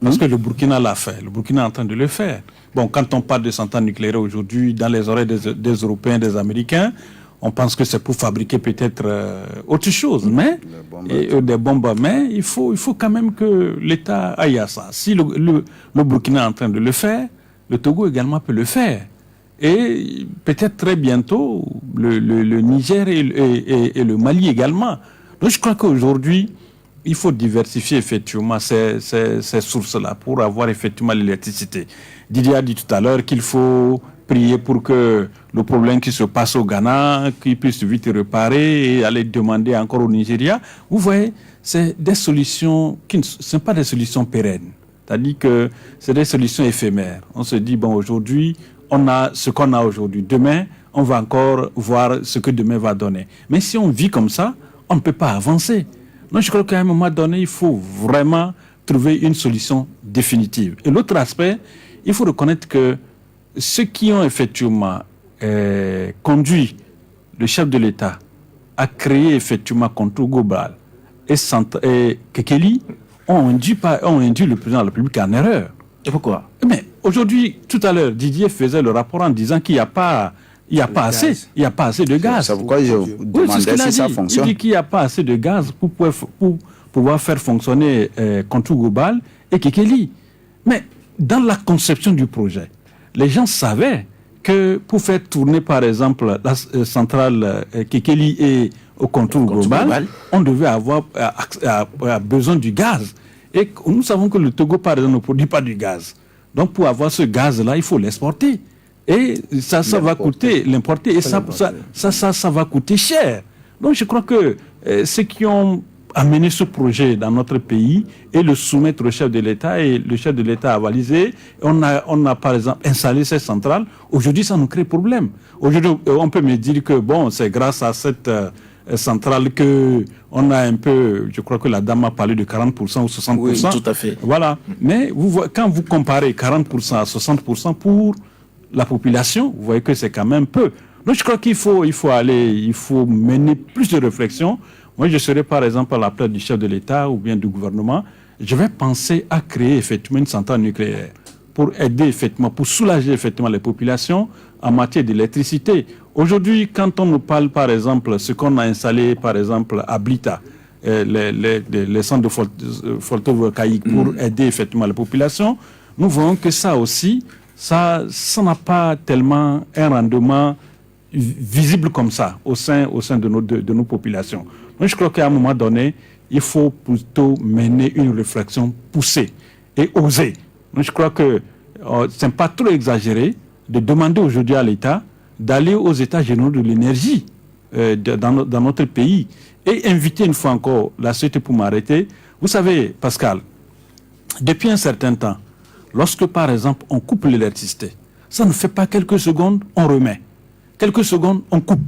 Parce que le Burkina l'a fait, le Burkina est en train de le faire. Bon, quand on parle de centrale nucléaire aujourd'hui, dans les oreilles des Européens, des Américains, on pense que c'est pour fabriquer peut-être autre chose, mais des bombes. Mais il faut quand même que l'État aille à ça. Si le Burkina est en train de le faire, le Togo également peut le faire. Et peut-être très bientôt, le Niger et le Mali également. Donc je crois qu'aujourd'hui, il faut diversifier effectivement ces sources-là pour avoir effectivement l'électricité. Didier a dit tout à l'heure qu'il faut prier pour que le problème qui se passe au Ghana, qu'il puisse vite réparer et aller demander encore au Nigeria. Vous voyez, c'est des solutions qui ne sont pas des solutions pérennes. C'est-à-dire que c'est des solutions éphémères. On se dit, bon, aujourd'hui, on a ce qu'on a aujourd'hui. Demain, on va encore voir ce que demain va donner. Mais si on vit comme ça, on ne peut pas avancer. Donc je crois qu'à un moment donné, il faut vraiment trouver une solution définitive. Et l'autre aspect, il faut reconnaître que ceux qui ont effectivement conduit le chef de l'État à créer effectivement Contour Global et Kekeli ont induit le président de la République en erreur. Et pourquoi? Mais aujourd'hui, tout à l'heure, Didier faisait le rapport en disant qu'il n'y a pas assez de gaz. C'est pourquoi je demandais si ça fonctionne. Il dit qu'il n'y a pas assez de gaz pour pouvoir faire fonctionner Contour Global et Kekeli. Mais dans la conception du projet, les gens savaient que pour faire tourner, par exemple, la centrale Kekeli et au Contour Global, on devait avoir besoin du gaz. Et nous savons que le Togo, par exemple, ne produit pas du gaz. Donc, pour avoir ce gaz-là, il faut l'exporter. Et ça va coûter, l'importer, et ça va coûter cher. Donc, je crois que ceux qui ont amené ce projet dans notre pays et le soumettre au chef de l'État, et le chef de l'État a validé, on a par exemple installé cette centrale. Aujourd'hui, ça nous crée problème. Aujourd'hui, on peut me dire que bon, c'est grâce à cette centrale que on a un peu, je crois que la dame a parlé de 40% ou 60%. Oui, tout à fait. Voilà. Mais quand vous comparez 40% à 60% pour la population, vous voyez que c'est quand même peu. Donc je crois qu'il faut mener plus de réflexion. Moi, je serais par exemple à la place du chef de l'État ou bien du gouvernement, je vais penser à créer effectivement une centrale nucléaire pour aider effectivement, pour soulager effectivement les populations en matière d'électricité. Aujourd'hui, quand on nous parle par exemple, ce qu'on a installé par exemple à Blita, les centres de photovoltaïque pour aider effectivement les populations, nous voyons que ça aussi, ça n'a pas tellement un rendement visible comme ça au sein de nos populations. Donc je crois qu'à un moment donné, il faut plutôt mener une réflexion poussée et osée. Donc je crois que ce n'est pas trop exagéré de demander aujourd'hui à l'État d'aller aux États généraux de l'énergie dans notre pays et inviter une fois encore la société pour m'arrêter. Vous savez, Pascal, depuis un certain temps, lorsque par exemple on coupe l'électricité, ça ne fait pas quelques secondes, on remet. Quelques secondes, on coupe.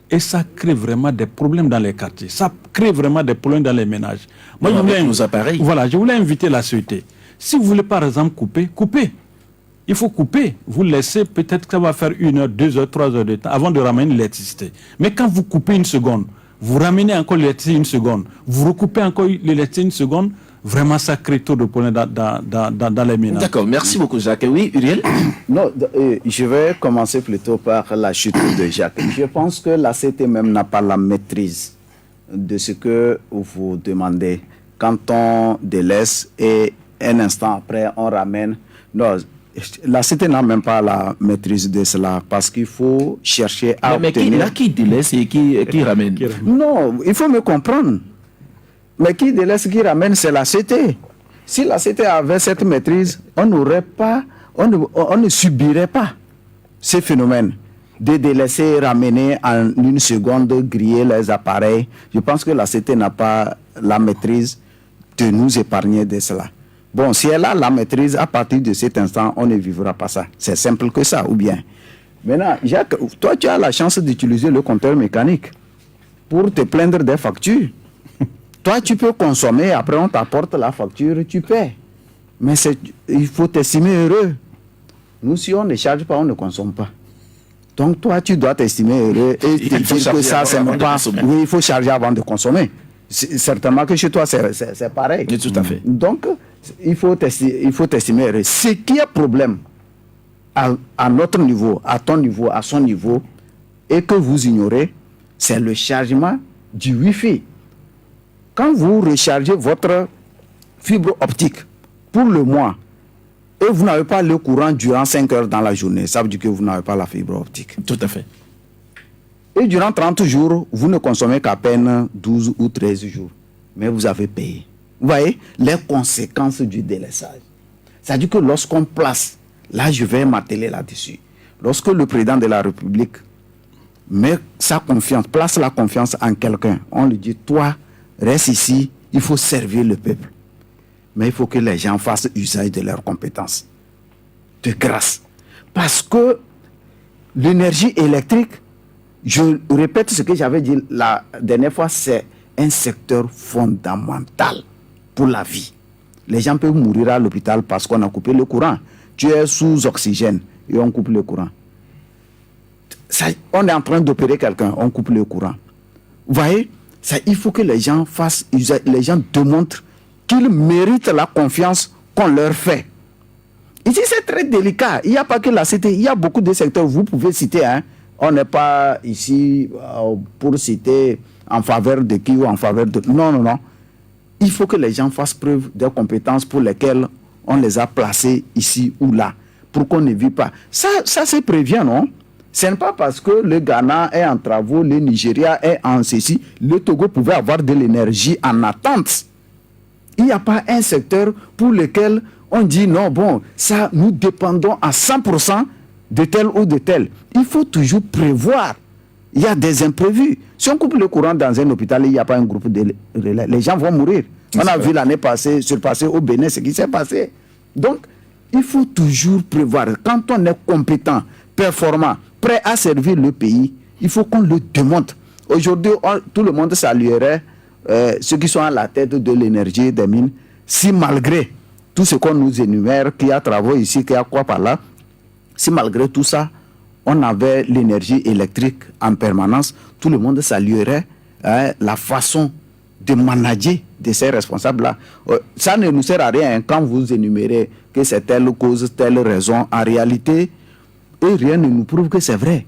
Et ça crée vraiment des problèmes dans les quartiers. Ça crée vraiment des problèmes dans les ménages. Moi, nos appareils. Voilà, je voulais inviter la société. Si vous voulez par exemple couper, coupez. Il faut couper. Vous laissez, peut-être que ça va faire 1 heure, 2 heures, 3 heures de temps avant de ramener l'électricité. Mais quand vous coupez une seconde, vous ramenez encore l'électricité une seconde, vous recoupez encore l'électricité une seconde, vraiment ça crée trop de problèmes dans les ménages. D'accord, merci beaucoup Jacques. Oui, Uriel? Non, je vais commencer plutôt par la chute de Jacques. Je pense que la CT même n'a pas la maîtrise de ce que vous demandez. Quand on délaisse et un instant après on ramène. Non, la CT n'a même pas la maîtrise de cela parce qu'il faut chercher à obtenir... Mais qui délaisse et qui ramène? Non, il faut me comprendre. Mais qui délaisse, qui ramène, c'est la CT. Si la CT avait cette maîtrise, on ne subirait pas ces phénomènes de délaisser, ramener en 1 seconde, griller les appareils. Je pense que la CT n'a pas la maîtrise de nous épargner de cela. Bon, si elle a la maîtrise, à partir de cet instant, on ne vivra pas ça. C'est simple que ça, ou bien. Maintenant, Jacques, toi, tu as la chance d'utiliser le compteur mécanique pour te plaindre des factures. Toi, tu peux consommer, après on t'apporte la facture, tu paies. Mais il faut t'estimer heureux. Nous, si on ne charge pas, on ne consomme pas. Donc, toi, tu dois t'estimer heureux et te dire que ça, c'est même pas... Oui, il faut charger avant de consommer. Certainement que chez toi, c'est pareil. Oui, tout à fait. Donc, il faut t'estimer heureux. Ce qui est problème à notre niveau, à ton niveau, à son niveau, et que vous ignorez, c'est le chargement du Wi-Fi. Quand vous rechargez votre fibre optique pour le mois et vous n'avez pas le courant durant 5 heures dans la journée, ça veut dire que vous n'avez pas la fibre optique. Tout à fait. Et durant 30 jours, vous ne consommez qu'à peine 12 ou 13 jours. Mais vous avez payé. Vous voyez les conséquences du délaissage. C'est-à-dire que lorsqu'on place, là je vais m'atteler là-dessus, lorsque le président de la République met sa confiance, place la confiance en quelqu'un, on lui dit, toi, reste ici, il faut servir le peuple. Mais il faut que les gens fassent usage de leurs compétences, de grâce. Parce que l'énergie électrique, je répète ce que j'avais dit la dernière fois, c'est un secteur fondamental pour la vie. Les gens peuvent mourir à l'hôpital parce qu'on a coupé le courant. Tu es sous oxygène et on coupe le courant. Ça, on est en train d'opérer quelqu'un, on coupe le courant. Vous voyez, ça, il faut que les gens fassent usage, les gens démontrent qu'ils méritent la confiance qu'on leur fait. Ici, c'est très délicat. Il n'y a pas que la cité, il y a beaucoup de secteurs, vous pouvez citer, hein. On n'est pas ici pour citer en faveur de qui ou en faveur de... Non, non, non. Il faut que les gens fassent preuve des compétences pour lesquelles on les a placés ici ou là, pour qu'on ne vive pas. Ça se prévient, non? Ce n'est pas parce que le Ghana est en travaux, le Nigeria est en ceci, le Togo pouvait avoir de l'énergie en attente. Il n'y a pas un secteur pour lequel on dit non, bon, ça, nous dépendons à 100% de tel ou de tel. Il faut toujours prévoir. Il y a des imprévus. Si on coupe le courant dans un hôpital, il n'y a pas un groupe de relais. Les gens vont mourir. On a vu l'année passée, surpasser au Bénin, ce qui s'est passé. Donc, il faut toujours prévoir. Quand on est compétent, performant, prêt à servir le pays, il faut qu'on le démontre. Aujourd'hui, tout le monde saluerait ceux qui sont à la tête de l'énergie des mines, si malgré tout ce qu'on nous énumère, qu'il y a travaux ici, qu'il y a quoi par là, si malgré tout ça, on avait l'énergie électrique en permanence, tout le monde saluerait la façon de manager de ces responsables-là. Ça ne nous sert à rien quand vous énumérez que c'est telle cause, telle raison. En réalité, et rien ne nous prouve que c'est vrai.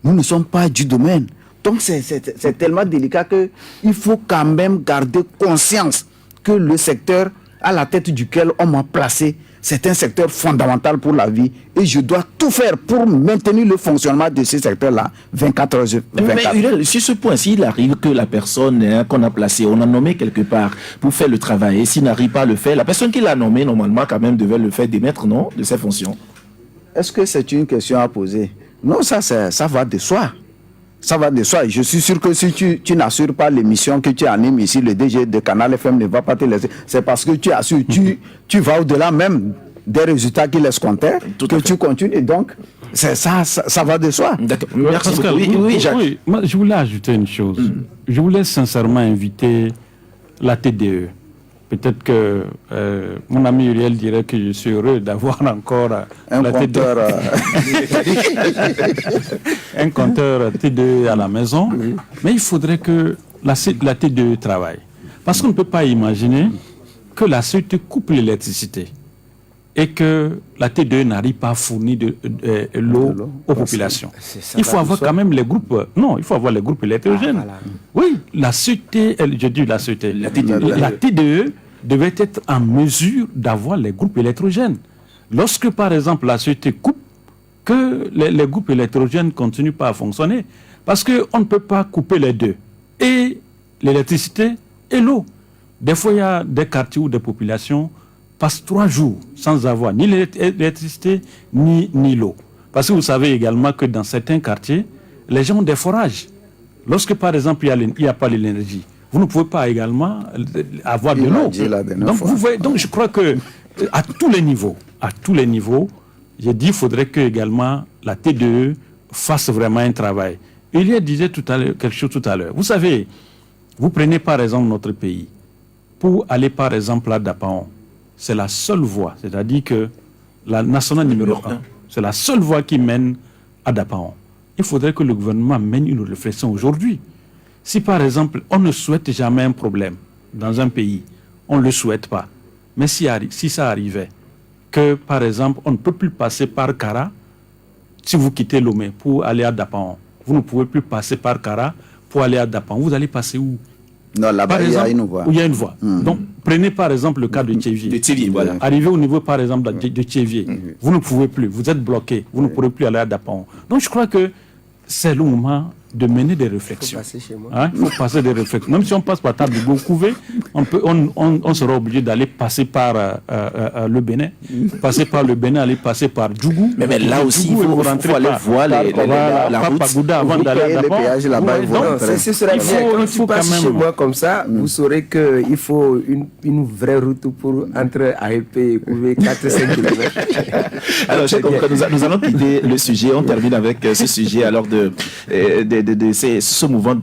Nous ne sommes pas du domaine. Donc c'est tellement délicat qu'il faut quand même garder conscience que le secteur à la tête duquel on m'a placé, c'est un secteur fondamental pour la vie et je dois tout faire pour maintenir le fonctionnement de ce secteur-là 24 heures sur 24. Mais sur ce point, s'il arrive que la personne qu'on a placée, on a nommé quelque part pour faire le travail, et s'il n'arrive pas à le faire, la personne qui l'a nommé, normalement, quand même, devait le faire démettre, non, de ses fonctions. Est-ce que c'est une question à poser? Non, ça va de soi. Ça va de soi. Je suis sûr que si tu n'assures pas l'émission que tu animes ici, le DG de Canal FM ne va pas te laisser. C'est parce que tu assures, tu vas au-delà même des résultats qu'il escomptait, que tu continues. Donc, ça va de soi. D'accord. Merci Pascal, beaucoup. Oui, Jacques. oui, moi, je voulais ajouter une chose. Je voulais sincèrement inviter la TDE. Peut-être que mon ami Uriel dirait que je suis heureux d'avoir encore un la compteur, un compteur TDE à la maison. Mais il faudrait que la TDE travaille. Parce qu'on ne peut pas imaginer que la CET coupe l'électricité et que la TDE n'arrive pas à fournir de l'eau aux populations. Il faut avoir quand même les groupes. Non, il faut avoir les groupes électrogènes. Oui, la CET, je dis la CET, la TDE devait être en mesure d'avoir les groupes électrogènes. Lorsque, par exemple, la CET coupe, que les groupes électrogènes ne continuent pas à fonctionner, parce qu'on ne peut pas couper les deux, et l'électricité et l'eau. Des fois, il y a des quartiers où des populations passent 3 jours sans avoir ni l'électricité ni l'eau. Parce que vous savez également que dans certains quartiers, les gens ont des forages. Lorsque, par exemple, il n'y a pas l'énergie, vous ne pouvez pas également avoir de l'eau. Donc, vous voyez, donc, je crois que à tous les niveaux, j'ai dit qu'il faudrait que également la TDE fasse vraiment un travail. Il disait quelque chose tout à l'heure. Vous savez, vous prenez par exemple notre pays, pour aller par exemple à Dapaon, c'est la seule voie, c'est-à-dire que la nationale numéro 1, c'est la seule voie qui mène à Dapaon. Il faudrait que le gouvernement mène une réflexion aujourd'hui. Si par exemple, on ne souhaite jamais un problème dans un pays, on ne le souhaite pas. Mais si ça arrivait, que par exemple, on ne peut plus passer par Kara, si vous quittez Lomé pour aller à Dapaon, vous ne pouvez plus passer par Kara pour aller à Dapan. Vous allez passer où? Non, là-bas, il y a une voie. Où il y a une voie. Donc, prenez par exemple le cas de Tchévier. De Tchévier, voilà. Arrivez au niveau, par exemple, de Tchévier. Vous ne pouvez plus, vous êtes bloqué, vous ne pourrez plus aller à Dapan. Donc, je crois que c'est le moment de mener des réflexions. Il faut passer des réflexions. Même si on passe par Tabougou Kouvé, on sera obligé d'aller passer par le Bénin, passer par le Bénin, aller passer par Djougou. Mais là aussi, il faut aller voir la route. Avant d'aller à Dapan. Ce serait bien. Il faut quand même. Chez moi comme ça, vous saurez qu'il faut une vraie route pour entrer à Épée et Kouvé 4-5 km. Alors, nous allons quitter le sujet. On termine avec ce sujet alors de ce mouvement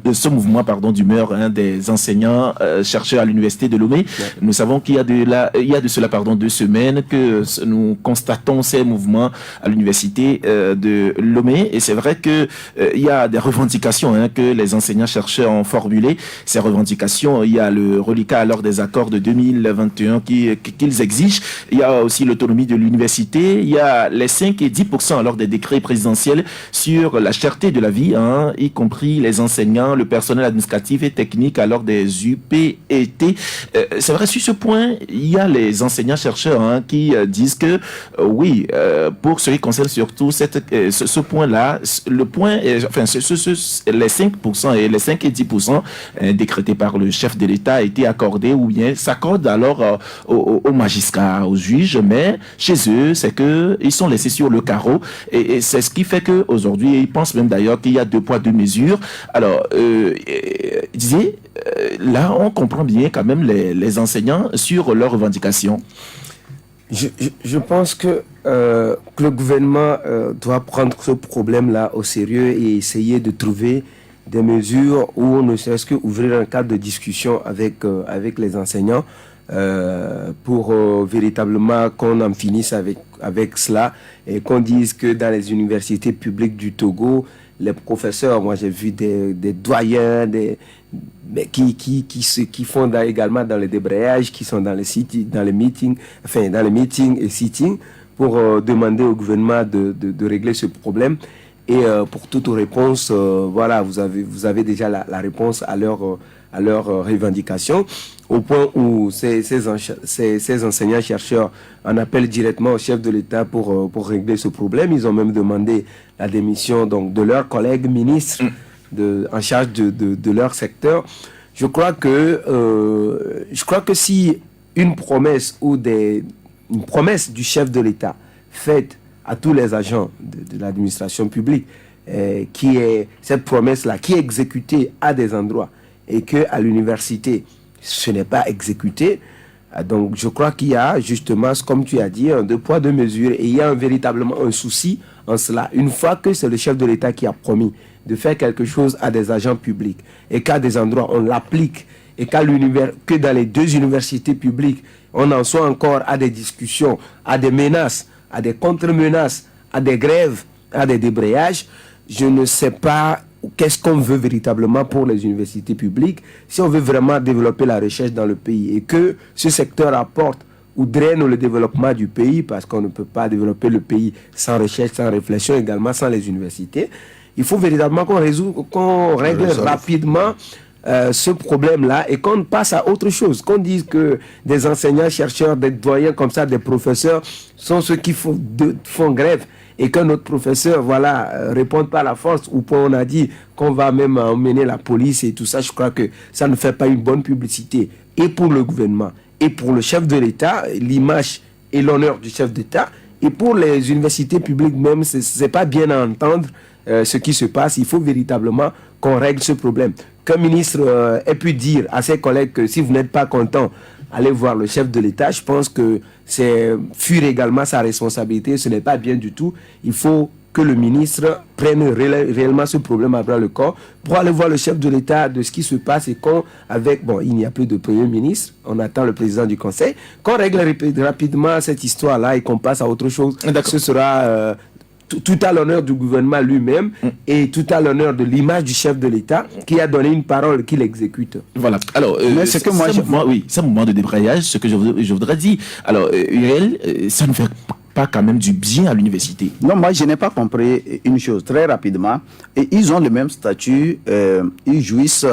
d'humeur des enseignants chercheurs à l'université de Lomé. Nous savons qu'il y a de cela 2 semaines que nous constatons ces mouvements à l'université de Lomé, et c'est vrai que il y a des revendications que les enseignants chercheurs ont formulées. Ces revendications, il y a le reliquat alors des accords de 2021 qu'ils exigent. Il y a aussi l'autonomie de l'université. Il y a les 5 et 10% alors des décrets présidentiels sur la cherté de la vie, y compris les enseignants, le personnel administratif et technique alors des UPET. C'est vrai, sur ce point, il y a les enseignants-chercheurs qui disent que oui, pour ce qui concerne surtout ce point-là, le point, les 5% et les 5 et 10% décrétés par le chef de l'État a été accordé ou bien s'accordent alors aux magistrats, aux juges, mais chez eux, c'est qu'ils sont laissés sur le carreau, et c'est ce qui fait qu'aujourd'hui, ils pensent même d'ailleurs qu'il y a 2 poids 2 mesures. Alors, là, on comprend bien quand même les enseignants sur leurs revendications. Je pense que le gouvernement doit prendre ce problème-là au sérieux et essayer de trouver des mesures où on ne serait-ce qu'ouvrir un cadre de discussion avec les enseignants pour véritablement qu'on en finisse avec cela, et qu'on dise que dans les universités publiques du Togo, les professeurs, moi j'ai vu des doyens qui font également dans le débrayage, qui sont dans les meetings et sittings pour demander au gouvernement de régler ce problème. Et pour toute réponse, voilà, vous avez déjà la réponse à leur revendication, au point où ces enseignants-chercheurs en appellent directement au chef de l'État pour régler ce problème. Ils ont même demandé la démission de leurs collègues ministres en charge de leur secteur. Je crois que si une promesse une promesse du chef de l'État faite à tous les agents de l'administration publique, cette promesse-là qui est exécutée à des endroits, et qu'à l'université, ce n'est pas exécuté. Donc, je crois qu'il y a justement, comme tu as dit, 2 poids 2 mesures, et il y a véritablement un souci en cela. Une fois que c'est le chef de l'État qui a promis de faire quelque chose à des agents publics, et qu'à des endroits on l'applique, et que dans les 2 universités publiques, on en soit encore à des discussions, à des menaces, à des contre-menaces, à des grèves, à des débrayages, je ne sais pas qu'est-ce qu'on veut véritablement pour les universités publiques, si on veut vraiment développer la recherche dans le pays, et que ce secteur apporte ou draine le développement du pays, parce qu'on ne peut pas développer le pays sans recherche, sans réflexion, également sans les universités. Il faut véritablement qu'on règle rapidement ce problème-là, et qu'on passe à autre chose, qu'on dise que des enseignants, chercheurs, des doyens comme ça, des professeurs sont ceux qui font grève, et que notre professeur, répond pas à la force, ou point on a dit qu'on va même emmener la police et tout ça. Je crois que ça ne fait pas une bonne publicité, et pour le gouvernement, et pour le chef de l'État, l'image et l'honneur du chef d'État, et pour les universités publiques même, c'est pas bien à entendre ce qui se passe. Il faut véritablement qu'on règle ce problème. Qu'un ministre ait pu dire à ses collègues que si vous n'êtes pas content, allez voir le chef de l'État, je pense que c'est fuir également sa responsabilité. Ce n'est pas bien du tout. Il faut que le ministre prenne réellement ce problème à bras le corps pour aller voir le chef de l'État de ce qui se passe, et il n'y a plus de Premier ministre, on attend le président du Conseil, qu'on règle rapidement cette histoire-là et qu'on passe à autre chose. Ce sera tout à l'honneur du gouvernement lui-même, et tout à l'honneur de l'image du chef de l'État qui a donné une parole qu'il exécute. Voilà. Alors, ce mouvement de débrayage, ce que je voudrais dire, alors, Uriel, ça ne fait pas quand même du bien à l'université? Non, moi, je n'ai pas compris une chose très rapidement. Et ils ont le même statut, ils jouissent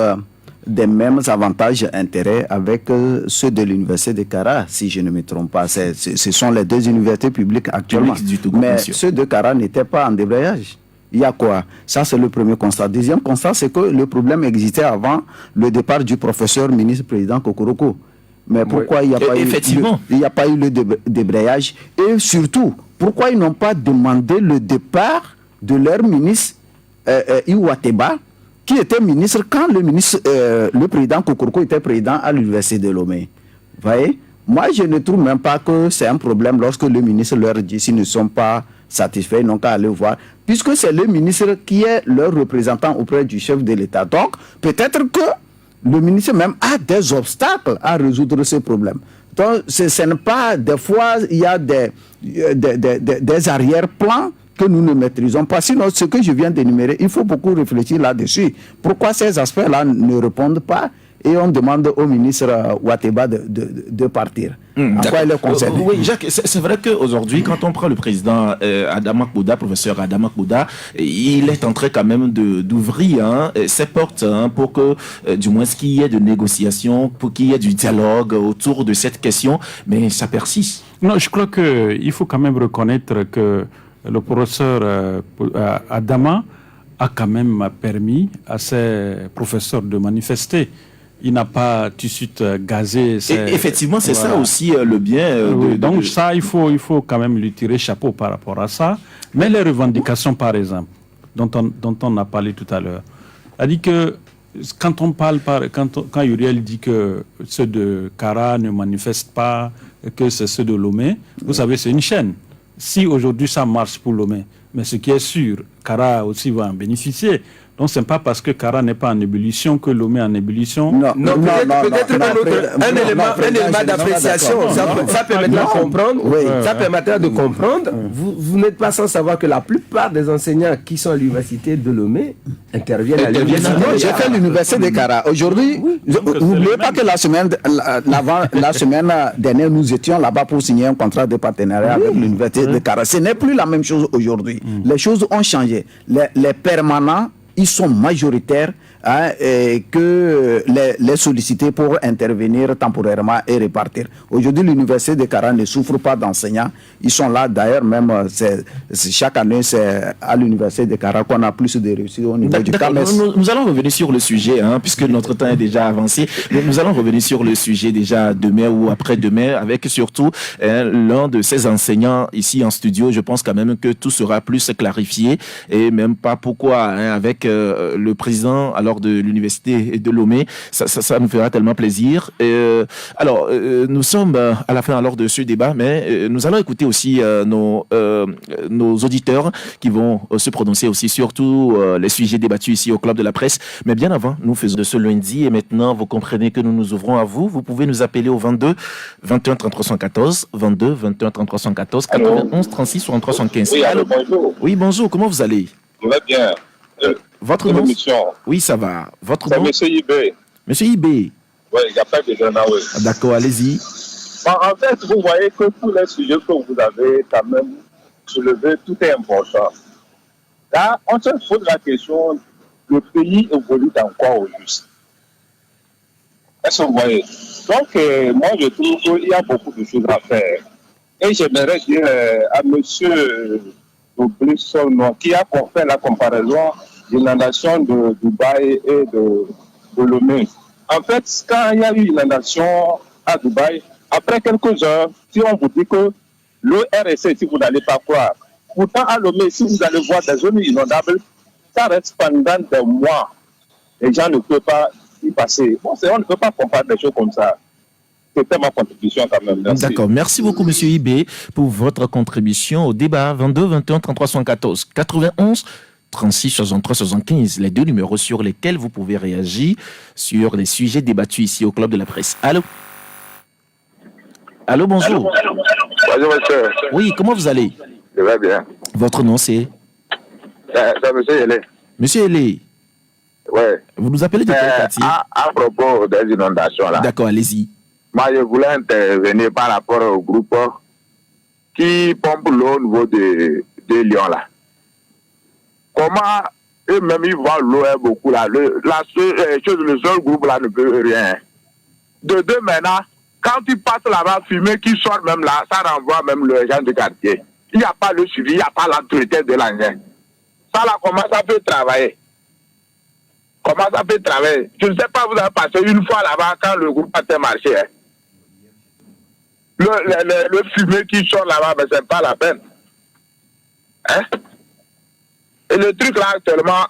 des mêmes avantages et intérêts avec ceux de l'université de Kara, si je ne me trompe pas. Ce sont les deux universités publiques actuellement. Du Togo, mais monsieur. ceux de Kara n'étaient pas en débrayage. Il y a quoi? Ça, c'est le premier constat. Deuxième constat, c'est que le problème existait avant le départ du professeur ministre-président Kokoroko. Mais pourquoi il n'y a pas effectivement. il n'y a pas eu le débrayage? Et surtout, pourquoi ils n'ont pas demandé le départ de leur ministre Iwateba, qui était ministre quand le président Kokoroko était président à l'université de Lomé? Vous voyez? Moi, je ne trouve même pas que c'est un problème lorsque le ministre leur dit s'ils ne sont pas satisfaits, ils n'ont qu'à aller voir, puisque c'est le ministre qui est leur représentant auprès du chef de l'État. Donc, peut-être que le ministre même a des obstacles à résoudre ce problème. Donc, ce n'est pas, des fois, il y a des arrière-plans que nous ne maîtrisons pas. Sinon, ce que je viens d'énumérer, il faut beaucoup réfléchir là-dessus. Pourquoi ces aspects-là ne répondent pas et on demande au ministre Ouatteba de partir? À quoi il est concerné? Oui, Jacques, c'est vrai qu'aujourd'hui, quand on prend le président Adama Kouda, professeur Adama Kouda, il est en train quand même d'ouvrir ses portes pour que, du moins, qu'il y ait de négociations, pour qu'il y ait du dialogue autour de cette question, mais ça persiste. Non, je crois qu'il faut quand même reconnaître que le professeur Adama a quand même permis à ses professeurs de manifester. Il n'a pas tout de suite gazé. Effectivement, c'est voilà. Ça aussi le bien. Donc ça, il faut quand même lui tirer chapeau par rapport à ça. Mais les revendications, par exemple, dont on a parlé tout à l'heure, a dit que quand on parle, quand Uriel dit que ceux de Kara ne manifestent pas, que c'est ceux de Lomé, vous savez, c'est une chaîne. Si aujourd'hui ça marche pour Lomé, mais ce qui est sûr, Kara aussi va en bénéficier. Donc, ce n'est pas parce que Kara n'est pas en ébullition que Lomé est en ébullition. Non, peut-être un élément d'appréciation. Ça permettra de comprendre. Oui. Ça permettra de comprendre. Vous n'êtes pas sans savoir que la plupart des enseignants qui sont à l'université de Lomé interviennent à l'université. Non, j'ai fait l'université de Kara. Aujourd'hui, n'oubliez pas que la semaine dernière, nous étions là-bas pour signer un contrat de partenariat avec l'université de Kara. Ce n'est plus la même chose aujourd'hui. Les choses ont changé. Les permanents, ils sont majoritaires que les solliciter pour intervenir temporairement et repartir. Aujourd'hui, l'université de Kara ne souffre pas d'enseignants. Ils sont là, d'ailleurs, même chaque année, c'est à l'université de Kara qu'on a plus de réussite au niveau du CAMES. Nous allons revenir sur le sujet, puisque notre temps est déjà avancé. Mais nous allons revenir sur le sujet déjà demain ou après-demain, avec surtout l'un de ces enseignants ici en studio. Je pense quand même que tout sera plus clarifié, et même pas pourquoi, avec le président alors de l'université de Lomé, ça nous fera tellement plaisir. Alors, nous sommes à la fin alors de ce débat, mais nous allons écouter aussi nos auditeurs qui vont se prononcer aussi sur tous les sujets débattus ici au Club de la Presse. Mais bien avant, nous faisons de ce lundi, et maintenant, vous comprenez que nous nous ouvrons à vous. Vous pouvez nous appeler au 22 21 33 114, 22 21 33 114, 91 36 63 75. Oui, allô, bonjour. Oui, bonjour, comment vous allez? Je vais bien. Votre nom? Oui, ça va. Votre nom? C'est M. Ibé. Monsieur Ibé. Oui, il n'y a pas de journal. Oui. D'accord, allez-y. Bon, en fait, vous voyez que tous les sujets que vous avez quand même soulevés, tout est important. Là, on se pose la question, le pays évolue dans quoi au juste? Est-ce que vous voyez? Donc, moi, je trouve qu'il y a beaucoup de choses à faire. Et j'aimerais dire à M. Doblisson, qui a fait la comparaison d'inondation de Dubaï et de Lomé. En fait, quand il y a eu une inondation à Dubaï, après quelques heures, si on vous dit que l'eau est restée, si vous n'allez pas croire. Pourtant, à Lomé, si vous allez voir des zones inondables, ça reste pendant des mois. Les gens ne peuvent pas y passer. Bon, on ne peut pas comparer des choses comme ça. C'était ma contribution quand même. Merci. D'accord. Merci beaucoup, M. Ibé, pour votre contribution au débat 22 21 33 114 91 36 63 75. Les deux numéros sur lesquels vous pouvez réagir sur les sujets débattus ici au Club de la Presse. Allô? Allô, bonjour. Bonjour, monsieur. Oui, comment vous allez? Je vais bien. Votre nom, c'est? C'est M. Yélé. Monsieur Yélé. Oui. Vous nous appelez de quel quartier? À propos des inondations, là. D'accord, allez-y. Moi, je voulais intervenir par rapport au groupe qui pompent l'eau au niveau de Lyon là. Comment eux-mêmes ils voient l'eau est beaucoup là. Le seul groupe là ne peut rien. De deux maintenant, quand ils passent là-bas, fumer, qui sortent même là, ça renvoie même les gens du quartier. Il n'y a pas le suivi, il n'y a pas l'entretien de l'engin. Ça là, comment ça peut travailler? Comment ça peut travailler? Je ne sais pas, vous avez passé une fois là-bas quand le groupe a marché. Hein. Le fumier qui sort là-bas, mais ce n'est pas la peine. Hein? Et le truc là actuellement,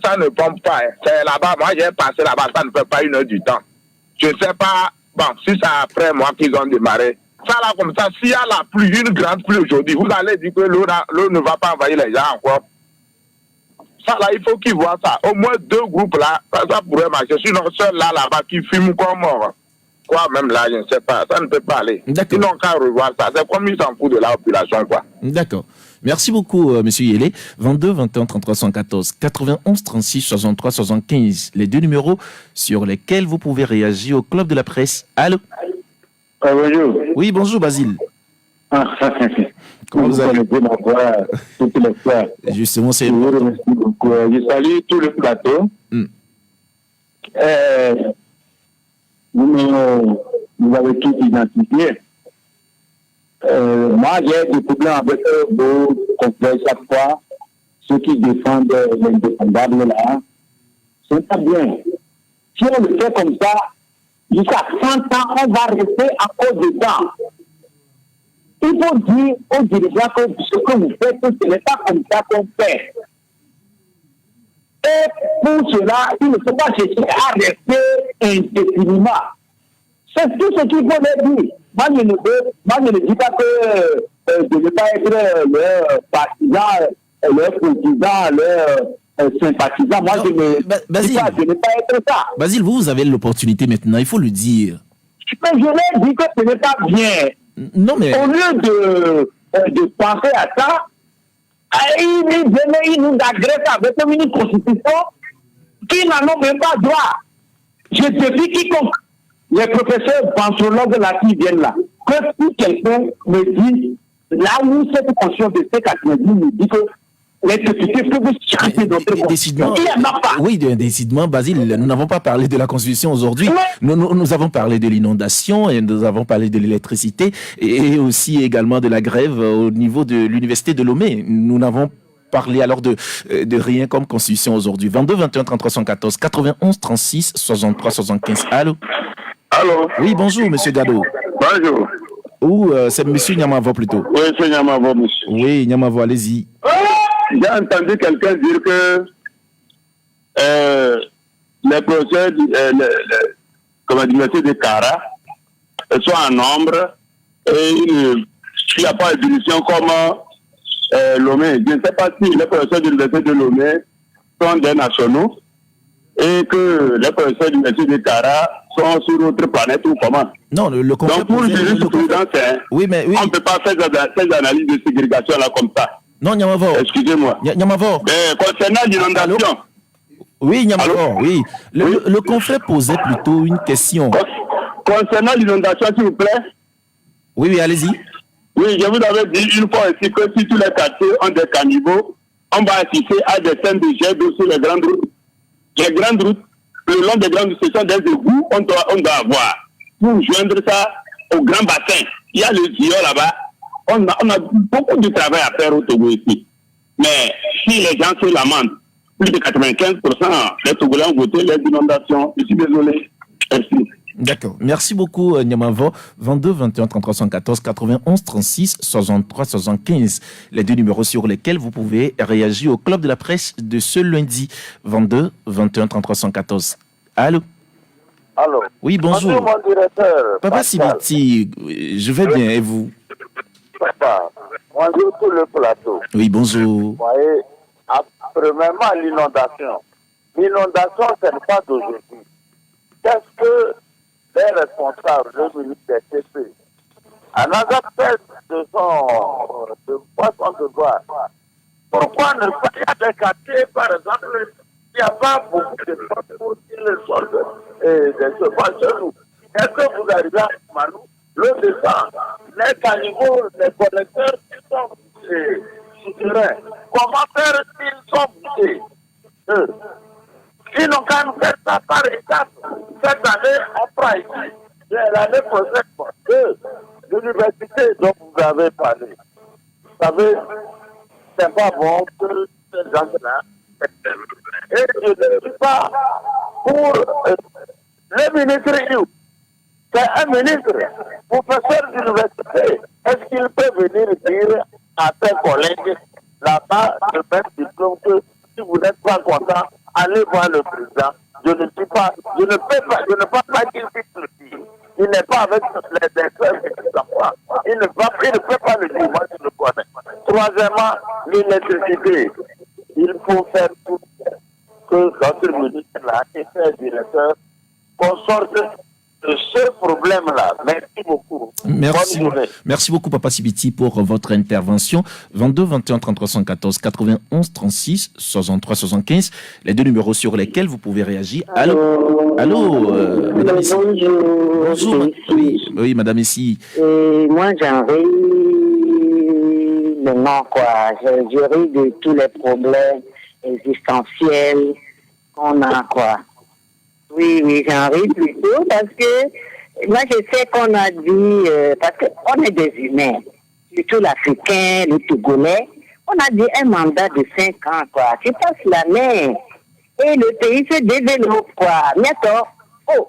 ça ne pompe pas. Hein. C'est là-bas, moi j'ai passé là-bas, ça ne fait pas 1 heure du temps. Je ne sais pas, bon, si c'est après moi qu'ils ont démarré. Ça là comme ça, s'il y a la pluie, une grande pluie aujourd'hui, vous allez dire que l'eau ne va pas envahir les gens encore. Ça là, il faut qu'ils voient ça. Au moins 2 groupes là, ça pourrait marcher. Sinon, seul là-bas qui fume comme mort. Quoi, même là, je ne sais pas, ça ne peut pas aller. Ils n'ont qu'à revoir ça. C'est comme ils s'en foutent de la population, quoi. D'accord. Merci beaucoup, Monsieur Yélé. 22 21 33 114 91 36 63 75. Les 2 numéros sur lesquels vous pouvez réagir au Club de la Presse. Allô? Bonjour. Oui, bonjour, Basile. Comment vous allez? Justement, c'est... Je vous remercie beaucoup. Je salue tout le plateau. Vous avez tout identifié. Moi, j'ai des problèmes avec vos complets chaque fois. Ceux qui défendent l'indépendable là, c'est pas bien. Si on le fait comme ça, jusqu'à 100 ans, on va rester encore dedans. Il faut dire aux dirigeants que ce que vous faites, ce n'est pas comme ça qu'on fait. Et pour cela, il ne faut pas chercher à rester indéfiniment. C'est tout ce qu'il faut leur dire. Moi, je ne dis pas que de ne pas être leur partisan, leur partisan, leur sympathisant. Moi, je ne dis pas de ne pas être ça. Basile, vous avez l'opportunité maintenant, il faut le dire. Mais je leur dis que ce n'est pas bien. Non, mais... Au lieu de penser à ça, ils nous agressent avec une constitution qui n'en ont même pas droit. Je défie quiconque, les professeurs pensiologues là qui viennent là, que si quelqu'un me dit, là où cette conscience de C90 me dit que les députés peuvent changer d'autres constitutions. Il n'y en a pas. Oui, décidément, Basile, nous n'avons pas parlé de la Constitution aujourd'hui. Nous avons parlé de l'inondation et nous avons parlé de l'électricité et aussi également de la grève au niveau de l'université de Lomé. Nous n'avons parlé alors de rien comme Constitution aujourd'hui. 22 21 33 114 91 36 63 75. Allô? Allô? Oui, bonjour, monsieur Gado. Bonjour. Ou c'est monsieur Nyamavo plutôt? Oui, c'est Nyamavo, monsieur. Oui, Nyamavo, allez-y. J'ai entendu quelqu'un dire que les projets comme l'université de Kara sont en nombre et il n'y a pas de division comme Lomé. Je ne sais pas si les professeurs de l'université de Lomé sont des nationaux et que les professeurs de l'université de Kara sont sur autre planète ou comment. Non, le conflit. Donc pour le président, oui, mais oui. On ne peut pas faire ces analyses de ségrégation là comme ça. Non, Nyamavo. Excusez-moi. Nyamavo. Concernant l'inondation. Oui, Nyamavo, oui. Le confrère posait plutôt une question. Concernant l'inondation, s'il vous plaît. Oui, allez-y. Oui, je vous avais dit une fois aussi que si tous les quartiers ont des caniveaux, on va assister à des scènes de jet d'eau sur les grandes routes. Les grandes routes, le long des grandes routes, ce sont des égouts, on doit avoir. Pour joindre ça au grand bassin, il y a le Zio là-bas. On a beaucoup de travail à faire au Togo ici. Mais si les gens se lamentent, plus de 95% des Togolais ont voté les inondations. Je suis désolé. Merci. D'accord. Merci beaucoup, Nyamavo. 22 21 33 114 91 36 63 75. Les 2 numéros sur lesquels vous pouvez réagir au Club de la Presse de ce lundi. 22 21 33 114. Allô? Allô? Oui, bonjour. Bonjour, mon directeur. Papa Sibiti, je vais bien, et vous? Papa, bonjour tout le plateau. Oui, bonjour. Vous voyez, premièrement, l'inondation. L'inondation, ce n'est pas d'aujourd'hui. Qu'est-ce que les responsables, le ministre des TP, en appel de son devoir, pourquoi ne pas y a des quartiers, par exemple, il n'y a pas beaucoup de gens pour qu'ils soldent des chevaux chez nous. Est-ce que vous arrivez à Manou l'eau descend, n'est qu'à niveau des collecteurs qui sont souterrains. Comment faire s'ils sont bouchés? Ils n'ont qu'à nous faire ça par étapes. Cette année, on prend ici. Et l'année prochaine, l'université dont vous avez parlé. Vous savez, c'est pas bon que ces gens-là. Et je ne suis pas pour le ministre You. C'est un ministre, professeur d'université. Est-ce qu'il peut venir dire à ses collègues là-bas le même diplôme que si vous n'êtes pas content, allez voir le président. Je ne peux pas qu'il puisse le dire. Il n'est pas avec les experts qui s'en il ne peut pas le dire, moi je le connais. Troisièmement, l'électricité. Il faut faire tout que notre ministre-là et ses directeurs qu'on sorte de ce problème-là. Merci beaucoup. Merci beaucoup, Papa Sibiti, pour votre intervention. 22 21 33 114 91 36 63 75, les deux numéros sur lesquels vous pouvez réagir. Allô, Madame Issi. Bonjour. Oui, Madame Issi. Moi, j'en ris maintenant, quoi. Je ris de tous les problèmes existentiels qu'on a, quoi. Oui, j'en ris plutôt parce que moi je sais qu'on a dit, parce qu'on est des humains, surtout l'Africain, le Togolais, on a dit un mandat de 5 ans, quoi. Tu passes l'année et le pays se développe, quoi. Mais attends,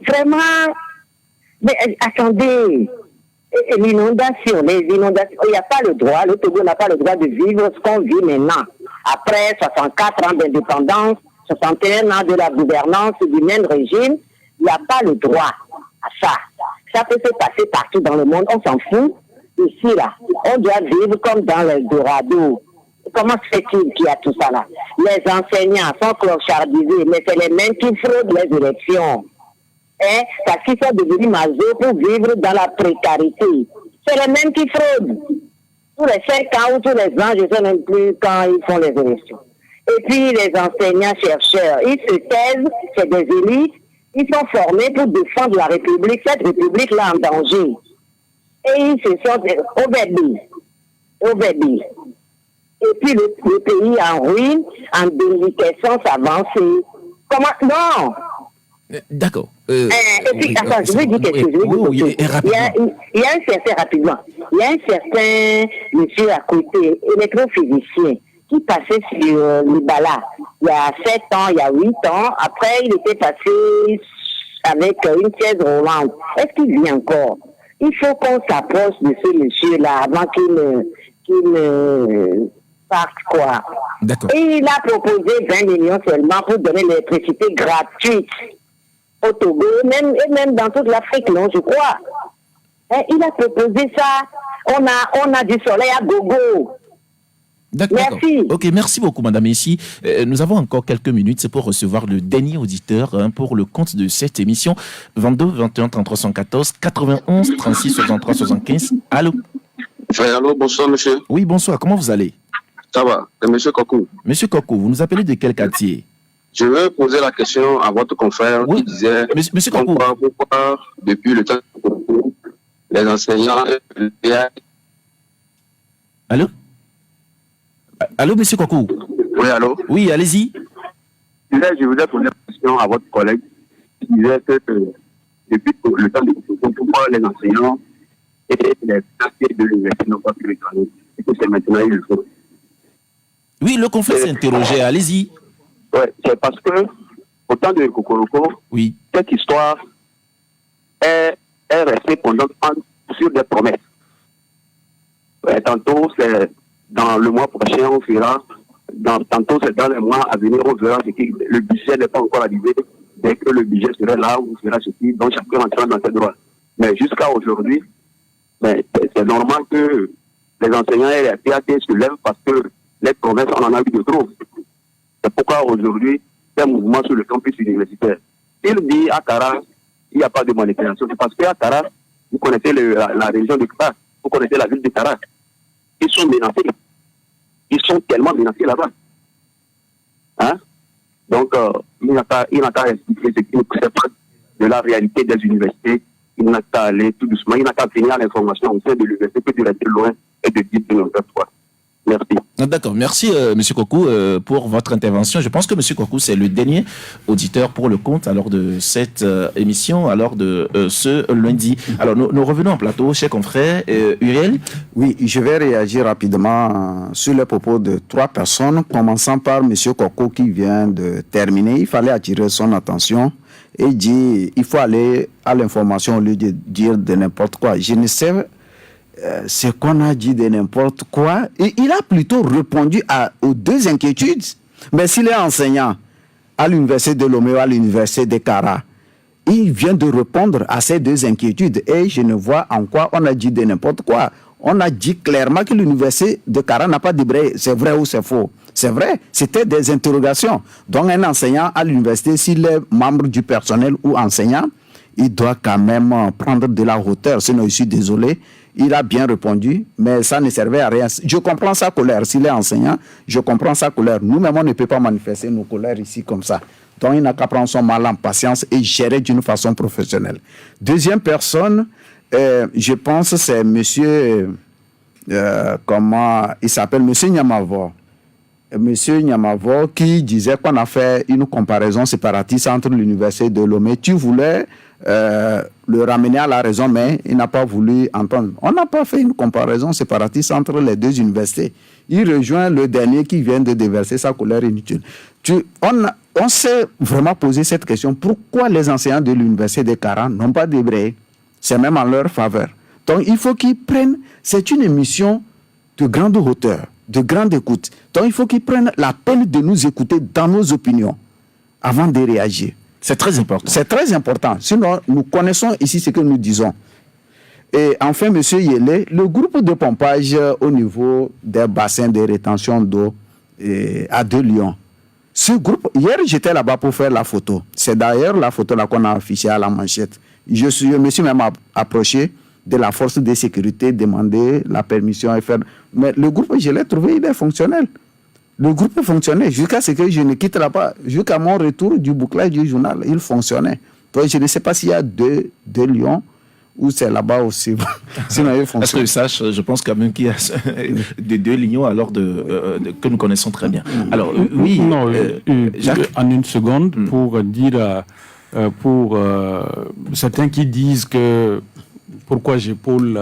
vraiment, mais attendez, les inondations, il n'y a pas le droit, le Togo n'a pas le droit de vivre ce qu'on vit maintenant. Après 64 ans d'indépendance, 61 ans de la gouvernance du même régime, il n'y a pas le droit à ça. Ça peut se passer partout dans le monde, on s'en fout. Ici, là, on doit vivre comme dans l'Eldorado. Comment se fait-il qu'il y a tout ça là? Les enseignants sont clochardisés, mais c'est les mêmes qui fraudent les élections. Parce qu'ils sont devenus mazos pour vivre dans la précarité. C'est les mêmes qui fraudent. Tous les 5 ans ou tous les ans, je ne sais même plus quand ils font les élections. Et puis les enseignants-chercheurs, ils se taisent, c'est des élites, ils sont formés pour défendre la République, cette République-là en danger. Et ils se sont obéis. Et puis le pays en ruine, en déliquescence avancée. Comment? Non! D'accord. Et puis, attends, je veux dire quelque chose. Il y a un certain, rapidement, il y a un certain monsieur à côté, électrophysicien, qui passait sur l'Ibala il y a 7 ans, il y a 8 ans. Après, il était passé avec une chaise roulante. Est-ce qu'il vit encore? Il faut qu'on s'approche de ce monsieur-là avant qu'il ne parte, quoi. D'accord. Et il a proposé 20 millions seulement pour donner l'électricité gratuite au Togo, même dans toute l'Afrique, non, je crois. Il a proposé ça. On a du soleil à gogo. D'accord. Merci. Ok, merci beaucoup, Madame Issi. Nous avons encore quelques minutes, c'est pour recevoir le dernier auditeur pour le compte de cette émission. 22 21 33 114 91 36 63 75. Allô. Allô, bonsoir, monsieur. Oui, bonsoir. Comment vous allez? Ça va, c'est monsieur Kokou. Monsieur Kokou, vous nous appelez de quel quartier? Je veux poser la question à votre confrère qui disait monsieur Kokou. Pourquoi, depuis le temps les enseignants. Allô? Allô, monsieur Kokou? Oui, allô? Oui, allez-y. Je voudrais poser la question à votre collègue qui disait que depuis le temps de pourquoi les enseignants et les financiers de l'université n'ont pas pu le travailler et que c'est maintenant il le faut. Oui, le confrère s'est interrogé, allez-y. Oui, c'est parce que au temps de Kokoroko, oui, cette histoire est restée pendant sur des promesses. Tantôt, c'est dans le mois prochain, on fera. Tantôt, c'est dans les mois à venir, on verra ce qui. Le budget n'est pas encore arrivé. Dès que le budget serait là, on fera ce qui. Donc, chacun rentrera dans ses droits. Mais jusqu'à aujourd'hui, c'est normal que les enseignants et les PAT se lèvent parce que les promesses, on en a eu de trop. C'est pourquoi aujourd'hui, c'est un mouvement sur le campus universitaire. Il dit à Kara, il n'y a pas de manipulation. C'est parce qu'à Kara, vous connaissez la région de Kara, vous connaissez la ville de Kara. Ils sont menacés. Ils sont tellement menacés là-bas. Hein? Donc, il n'a qu'à expliquer ce qui ne sait pas de la réalité des universités il n'a qu'à aller tout doucement, il n'a qu'à finir l'information au sein de l'université que de rester loin et de dire de n'importe quoi. Merci. D'accord, merci M. Kokou pour votre intervention. Je pense que M. Kokou, c'est le dernier auditeur pour le compte alors de cette émission, alors de ce lundi. Alors nous revenons en plateau, chers confrères. Uriel? Oui, je vais réagir rapidement sur les propos de 3 personnes, commençant par M. Kokou qui vient de terminer. Il fallait attirer son attention et dire il faut aller à l'information au lieu de dire de n'importe quoi. Je ne sais ce qu'on a dit de n'importe quoi. Et il a plutôt répondu aux 2 inquiétudes. Mais s'il est enseignant à l'université de Lomé ou à l'université de Kara, il vient de répondre à ces 2 inquiétudes. Et je ne vois en quoi on a dit de n'importe quoi. On a dit clairement que l'université de Kara n'a pas débrayé. C'est vrai ou c'est faux? C'est vrai, c'était des interrogations. Donc un enseignant à l'université, s'il est membre du personnel ou enseignant, il doit quand même prendre de la hauteur. Sinon, je suis désolé. Il a bien répondu, mais ça ne servait à rien. Je comprends sa colère. S'il est enseignant, je comprends sa colère. Nous-mêmes, on ne peut pas manifester nos colères ici comme ça. Donc, il n'a qu'à prendre son mal en patience et gérer d'une façon professionnelle. Deuxième personne, je pense que c'est monsieur... comment il s'appelle? Monsieur Nyamavo. Monsieur Nyamavo qui disait qu'on a fait une comparaison séparatiste entre l'université de Lomé. Tu voulais... le ramener à la raison, mais il n'a pas voulu entendre. On n'a pas fait une comparaison séparatiste entre les 2 universités. Il rejoint le dernier qui vient de déverser sa colère inutile. On s'est vraiment posé cette question. Pourquoi les enseignants de l'université de Kara n'ont pas débrayé? C'est même en leur faveur. Donc il faut qu'ils prennent... C'est une émission de grande hauteur, de grande écoute. Donc il faut qu'ils prennent la peine de nous écouter dans nos opinions avant de réagir. C'est très important. C'est très important. Sinon, nous connaissons ici ce que nous disons. Et enfin, M. Yele, le groupe de pompage au niveau des bassins de rétention d'eau à 2 Lions. Ce groupe, hier, j'étais là-bas pour faire la photo. C'est d'ailleurs la photo là qu'on a affichée à la manchette. Je me suis même approché de la force de sécurité, demander la permission et faire... Mais le groupe, je l'ai trouvé, il est fonctionnel. Le groupe fonctionnait jusqu'à ce que je ne quitte là-bas. Jusqu'à mon retour du bouclage du journal, il fonctionnait. Donc je ne sais pas s'il y a deux lions ou c'est là-bas aussi. Sinon, il fonctionne. Est-ce que je sache, je pense quand même qu'il y a des 2 lions alors que nous connaissons très bien. Alors, oui, non, Jacques. En une seconde, pour dire, pour certains qui disent que pourquoi j'épaule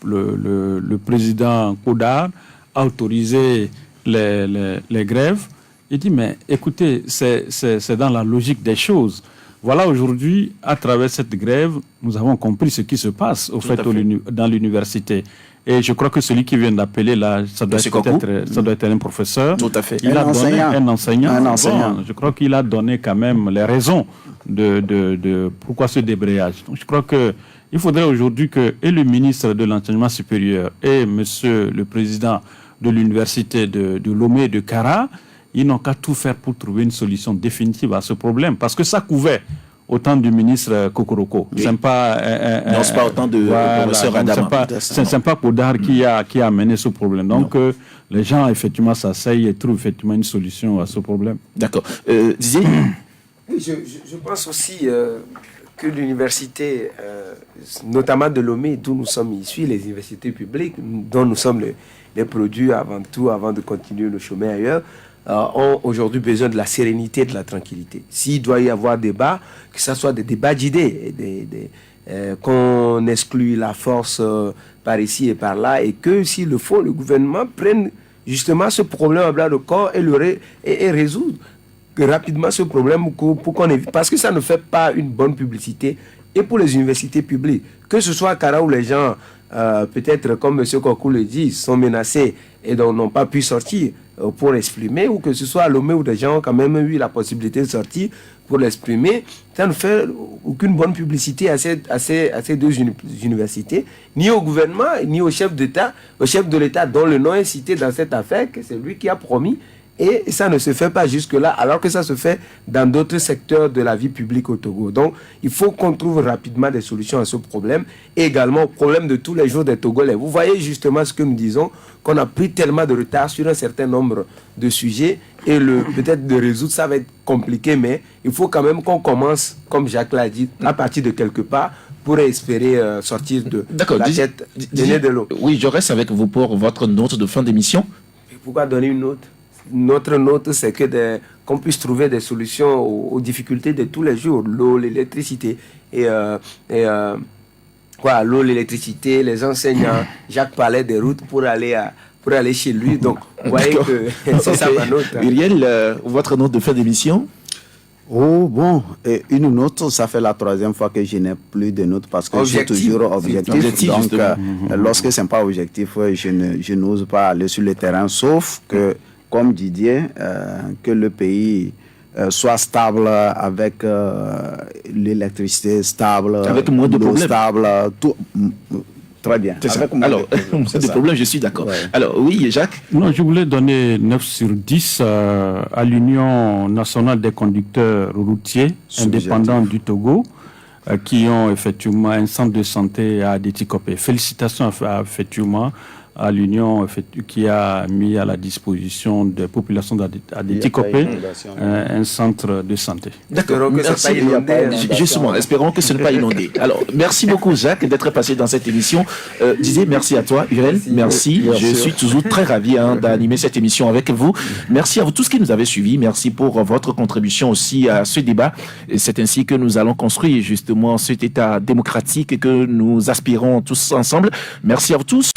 le président Kodar a autorisé les grèves, il dit, mais écoutez, c'est dans la logique des choses. Voilà, aujourd'hui, à travers cette grève, nous avons compris ce qui se passe dans l'université. Et je crois que celui qui vient d'appeler là, ça doit être un professeur. Tout à fait. Il a donné un enseignant. Bon, je crois qu'il a donné quand même les raisons de pourquoi ce débrayage. Donc je crois qu'il faudrait aujourd'hui que et le ministre de l'enseignement supérieur et monsieur le président de l'université de Lomé et de Kara, ils n'ont qu'à tout faire pour trouver une solution définitive à ce problème. Parce que ça couvait autant du ministre Kokoroko. Oui. C'est pas c'est pas autant de professeur Adama. C'est pas Kodar qui a mené ce problème. Donc les gens effectivement s'asseyent et trouvent effectivement une solution à ce problème. D'accord. Didier. Je pense aussi que l'université, notamment de Lomé, d'où nous sommes issus, les universités publiques, dont nous sommes les produits avant tout, avant de continuer le chemin ailleurs, ont aujourd'hui besoin de la sérénité et de la tranquillité. S'il doit y avoir débat, que ce soit des débats d'idées, qu'on exclue la force par ici et par là, et que s'il le faut, le gouvernement prenne justement ce problème à bras le corps et résoudre rapidement ce problème pour qu'on évite. Parce que ça ne fait pas une bonne publicité et pour les universités publiques. Que ce soit à Kara où les gens, peut-être comme M. Kokou le dit, sont menacés et donc n'ont pas pu sortir pour l'exprimer, ou que ce soit à Lomé où des gens ont quand même eu la possibilité de sortir pour l'exprimer, ça ne fait aucune bonne publicité à ces 2 universités, ni au gouvernement, ni au chef d'État, au chef de l'État dont le nom est cité dans cette affaire, que c'est lui qui a promis. Et ça ne se fait pas jusque-là, alors que ça se fait dans d'autres secteurs de la vie publique au Togo. Donc, il faut qu'on trouve rapidement des solutions à ce problème. Et également au problème de tous les jours des Togolais. Vous voyez justement ce que nous disons, qu'on a pris tellement de retard sur un certain nombre de sujets. Et peut-être de résoudre, ça va être compliqué, mais il faut quand même qu'on commence, comme Jacques l'a dit, à partir de quelque part, pourrait espérer sortir de D'accord, la tête de l'eau. Oui, je reste avec vous pour votre note de fin d'émission. Et pourquoi donner une note? Notre note, c'est que qu'on puisse trouver des solutions aux difficultés de tous les jours. L'eau, l'électricité l'eau, l'électricité, les enseignants. Jacques parlait des routes pour aller chez lui. Donc, vous voyez que c'est ça ma note. Muriel, votre note de fin d'émission? Oh bon, et une note, ça fait la 3e fois que je n'ai plus de notes parce que je suis toujours objectif. Donc, lorsque ce n'est pas objectif, je n'ose pas aller sur le terrain, sauf que, comme Didier, que le pays soit stable avec l'électricité stable, avec moins de problèmes. Stable, tout. Très bien. Alors, des problèmes, je suis d'accord. Ouais. Alors, oui, Jacques? Non, je voulais donner 9 sur 10 à l'Union nationale des conducteurs routiers indépendants du Togo, qui ont effectivement un centre de santé à Adétikopé. Félicitations effectivement à l'Union qui a mis à la disposition des populations d'Adétikopé un centre de santé. D'accord, merci. Justement, espérons que ce n'est pas inondé. Alors, merci beaucoup Jacques d'être passé dans cette émission. Didier, merci à toi. Urel, merci. Je suis toujours très ravi d'animer cette émission avec vous. Merci à vous tous qui nous avez suivis. Merci pour votre contribution aussi à ce débat. C'est ainsi que nous allons construire justement cet État démocratique que nous aspirons tous ensemble. Merci à vous tous.